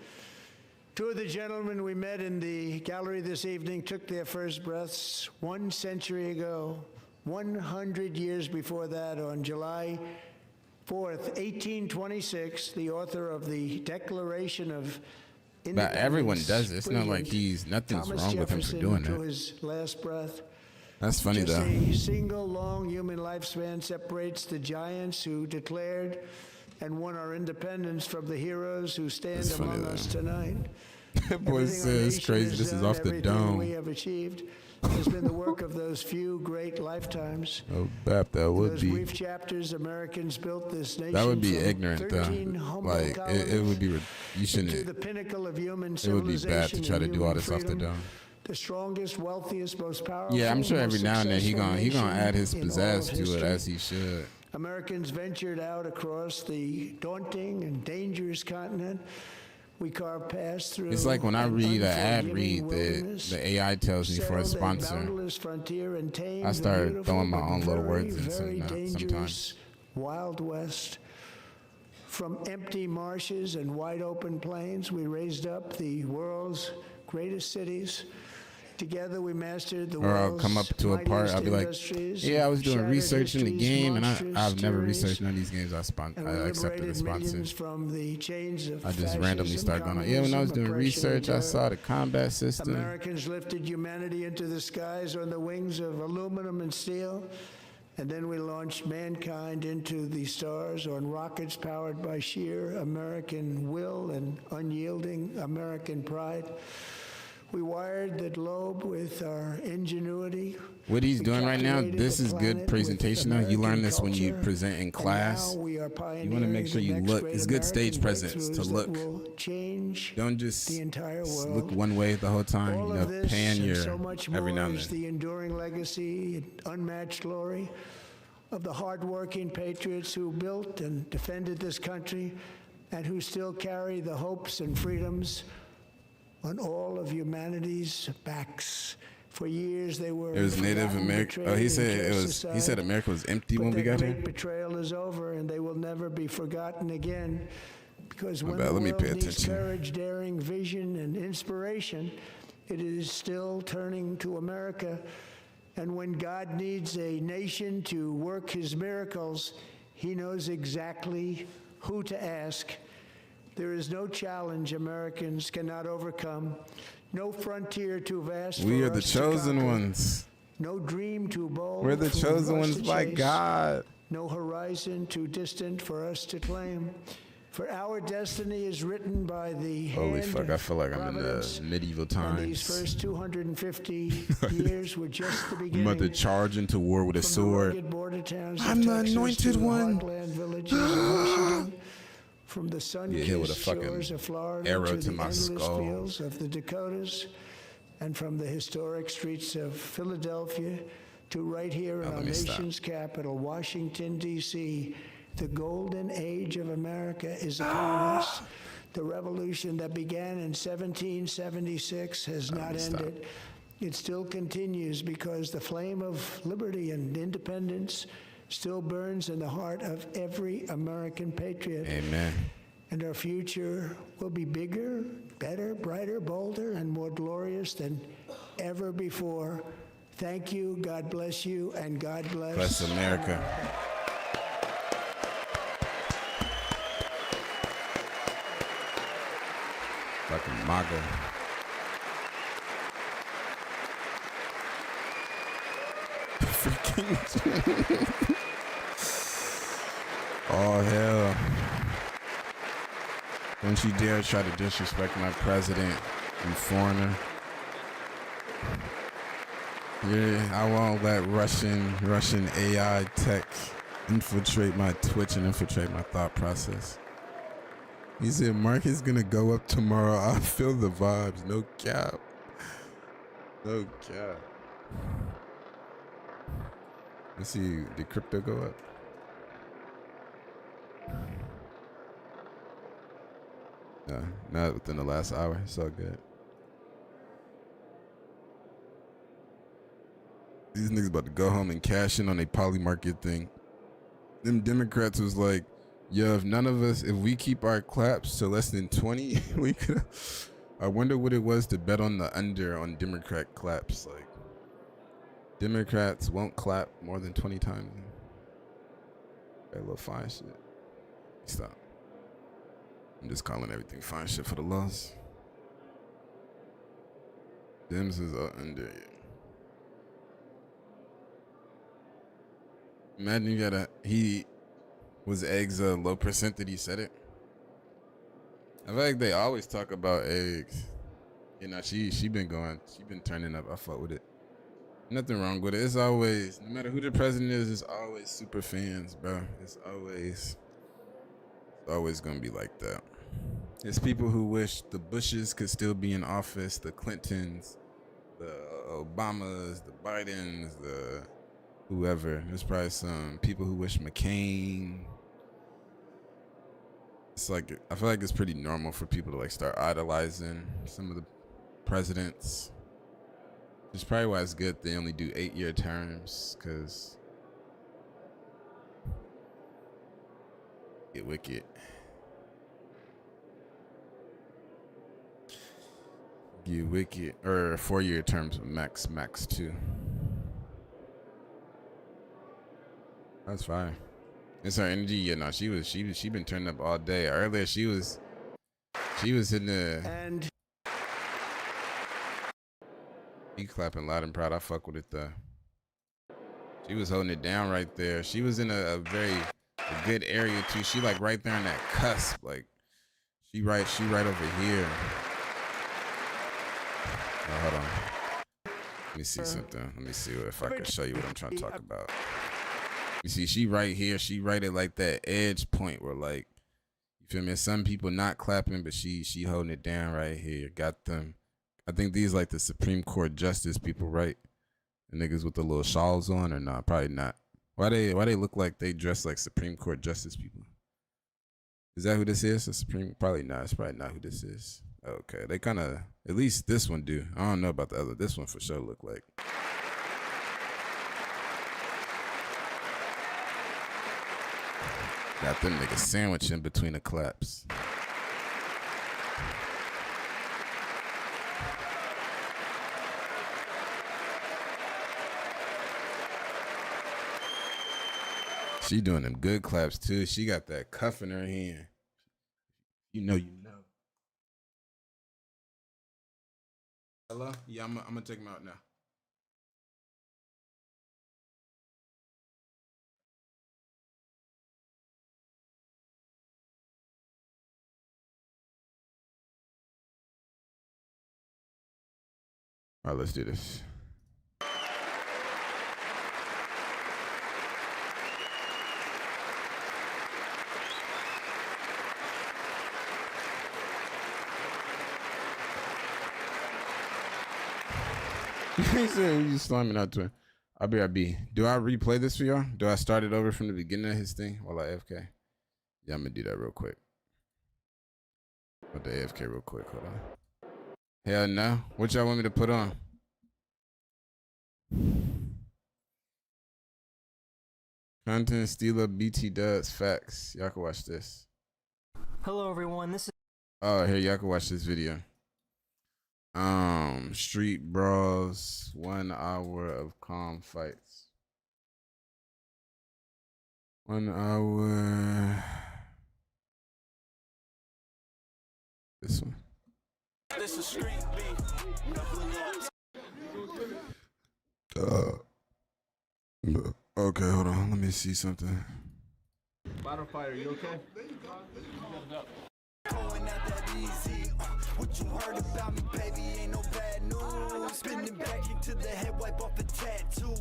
Two of the gentlemen we met in the gallery this evening took their first breaths 1 century ago, 100 years before that, on July 4th, 1826, the author of the Declaration of Independence. But everyone does it. It's not like nothing's Thomas wrong with him for Jefferson doing drew that. his last breath. That's funny Just though. a single long human lifespan separates the giants who declared and won our independence from the heroes who stand That's funny, among though. us tonight. That boy Everything our says nation crazy. has This is done, off the everything dome. we have achieved has been the work of those few great lifetimes. Oh, Bap, that would Those be. brief chapters, Americans built this nation. That would be from ignorant, 13 though. humble Like, it would be. You to shouldn't. the pinnacle of human It would be bad to civilization try to and do all human this off the freedom. dome. The strongest, wealthiest, most powerful. Yeah, I'm sure every most now and then he successful gonna add his nation in all pizzazz of to it, history. as he should. Americans ventured out across the daunting and dangerous continent. We carved past through. It's like when I an read an ad unforgiving read, wilderness, the AI tells me for a settled sponsor. boundless frontier and tamed I the start beautiful throwing my but own little very, words in very sometimes. dangerous Wild West. From empty marshes and wide open plains, we raised up the world's greatest cities. Together we mastered the Or I'll world's come up to a part, I'll be like, yeah, I was doing research in the game, and I've never researched none of these games I accepted as sponsors. From the chains of I just randomly start going on. Yeah, when I was doing research, I saw the combat system. Americans lifted humanity into the skies on the wings of aluminum and steel, and then we launched mankind into the stars on rockets powered by sheer American will and unyielding American pride. We wired the globe with our ingenuity. What he's doing right now, this is good presentation though. You learn this when you present in class. You want to make sure you look. It's good stage presence to look. Don't just look one way the whole time. You know, pan your every now and then. The enduring legacy, unmatched glory of the hardworking patriots who built and defended this country and who still carry the hopes and freedoms on all of humanity's backs. For years they were. It was Native American. Oh, he said it was. He said America was empty when we got here. Betrayal is over, and they will never be forgotten again. Because when the let me world pay needs attention. courage, daring, vision, and inspiration, it is still turning to America. And when God needs a nation to work His miracles, He knows exactly who to ask. There is no challenge Americans cannot overcome, no frontier too vast We for are the us to chosen conquer, ones. no dream too bold We're the for chosen us ones to by chase, God. no horizon too distant for us to claim. For our destiny is written by the Holy hand fuck, I feel like I'm in providence, the medieval and these times. first 250 years were just the I'm beginning. about to charge into war with a From the sword. rugged border towns of I'm the Texas anointed to the one. heartland villages of Washington, from the Get hit with a sun-kissed fucking shores of Florida arrow to to the my endless skull. fields of the Dakotas, and from the historic streets of Philadelphia to right here in Now, our let me stop. nation's capital, Washington, D.C., the golden age of America is upon us. The revolution that began in 1776 has Now, not let me stop. ended. It still continues because the flame of liberty and independence still burns in the heart of every American patriot. Amen. And our future will be bigger, better, brighter, bolder, and more glorious than ever before. Thank you, God bless you, and God Bless America. Fucking MAGA. Freaking. Oh, hell. Don't you dare try to disrespect my president, you foreigner. Yeah, I won't let Russian AI tech infiltrate my Twitch and infiltrate my thought process. He said, market's gonna go up tomorrow. I feel the vibes. No cap. No cap. Let's see, did crypto go up? No, not within the last hour. It's all good. These niggas about to go home and cash in on a poly market thing. Them Democrats was like, yo, if we keep our claps to less than 20, we could. I wonder what it was to bet on the under on Democrat claps. Like, Democrats won't clap more than 20 times. That little fine shit. Stop. I'm just calling everything fine shit for the loss. Dems is under. Imagine you he was eggs a low percent that he said it. I feel like they always talk about eggs. You know, she been turning up. I fuck with it. Nothing wrong with it. It's always, no matter who the president is, it's always super fans, bro. It's always gonna be like that. It's people who wish the Bushes could still be in office, the Clintons, the Obamas, the Bidens, the whoever. There's probably some people who wish McCain. It's like, I feel like it's pretty normal for people to like start idolizing some of the presidents. It's probably why it's good they only do 8-year terms, because get wicked. You wicked. Or 4-year terms with max 2. That's fine. It's her energy. Yeah, no, she been turning up all day. Earlier she was hitting the And he clapping loud and proud. I fuck with it though. She was holding it down right there. She was in a good area too. She like right there on that cusp. Like she right over here. Oh, hold on. Let me see something. Let me see if I can show you what I'm trying to talk about. You see, she right here. She right at like that edge point where like, you feel me? Some people not clapping, but she holding it down right here. Got them. I think these like the Supreme Court justice people, right? The niggas with the little shawls on, or not? Probably not. Why they look like they dress like Supreme Court justice people? Is that who this is? The Supreme? Probably not. It's probably not who this is. Okay, they kind of, at least this one do. I don't know about the other. This one for sure look like. Got them niggas sandwiched in between the claps. She doing them good claps too. She got that cuff in her hand. You know. Hello? Yeah, I'm gonna take him out now. All right, let's do this. He said he's slamming out to him. RB. Do I replay this for y'all? Do I start it over from the beginning of his thing while I AFK? Yeah, I'm gonna do that real quick. Put the AFK real quick. Hold on. Hell no. What y'all want me to put on? Content stealer BT does facts. Y'all can watch this. Hello everyone, this is Oh, here y'all can watch this video. Street brawls, 1 hour of calm fights. 1 hour. This one. this is Street Beef. Okay, hold on. Let me see something. Bottom fighter, you okay? Going at that easy. What you heard about me, baby, ain't no bad news. Spinning back into the head, wipe off a tattoo.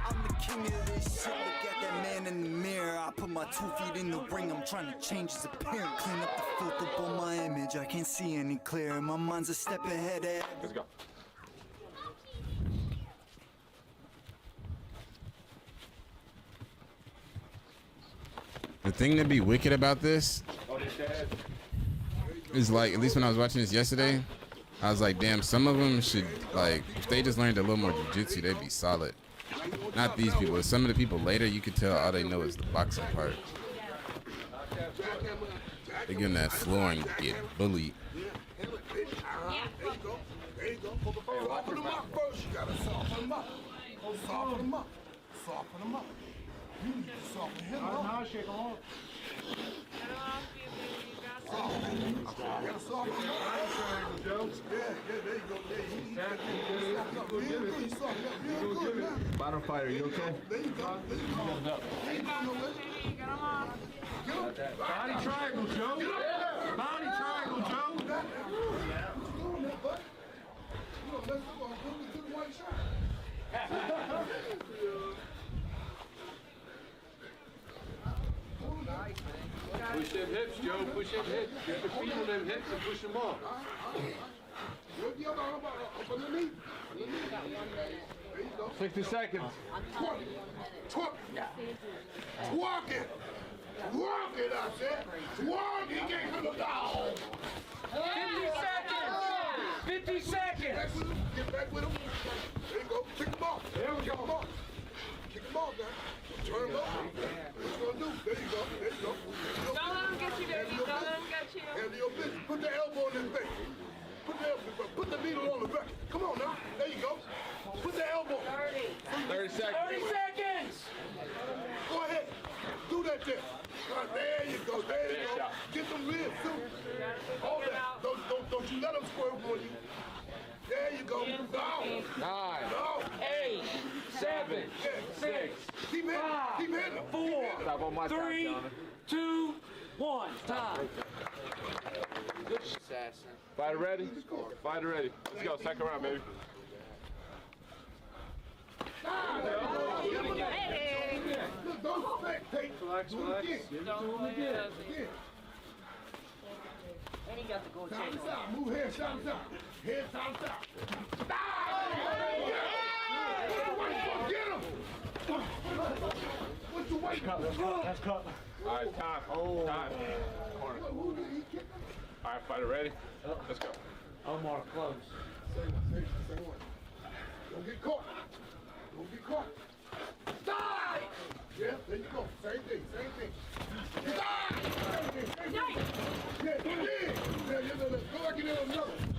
I'm the king of this shit. Look at that man in the mirror. I put my 2 feet in the ring. I'm trying to change his appearance. Clean up the filth up on my image. I can't see any clearer. My mind's a step ahead of. Let's go. The thing that be wicked about this is like, at least when I was watching this yesterday, I was like, damn, some of them should, like, if they just learned a little more jiu-jitsu, they'd be solid. Not these people. Some of the people later, you could tell all they know is the boxing part. They get in that floor and get bullied. There you go. Soften them up first. You gotta soften them up. Soften them up. Soften them up. You need to soften him up. Now shake them off. You gotta soften him up. Yeah, there you go. Real good. Soften up real good now. Bottom fighter, you okay? There you go. There you go. Body triangle, Joe. Body triangle, Joe. Let's go. To the white shirt. Push them hips, Joe. Push them hips. Get your feet on them hips and push them off. Up underneath. There you go. 60 seconds. Twerk it. Twerk it, I said. Twerk it, get to the dog. 50 seconds. 50 seconds. Get back with him. There you go. Kick him off. There we go. Kick him off, man. Turn him up. What you gonna do? There you go. Don't let him get you, baby. Don't let him get you. Handle your business. Put the elbow in his face. Put the needle on 30 seconds. 30 seconds! Go ahead. Do that there. There you go. There you go. Get them ribs too. Hold that. Don't you let them squirt on you. There you go. Down. 9, Down. 8, 7, 6, Keep hitting. 5, Keep hitting. 4, Stop on my 3, top, 2, 1. Time. Fighter ready? Fighter ready. Let's go. Second round, baby. Look, don't spectate. Relax, Do it relax. again. Give it to him again. Again. And he got the gold Shout us out. Move head, shout us out. Head, shout us out. What's the white for? Get him. What's the white for? That's cut. All right, time. Time. Corner. All right, fighter ready? Let's go. Omar close. Same one. Don't get caught. Don't get caught. Die! Yeah, there you go. Same thing. Die! Same thing. Yeah, go back in there another.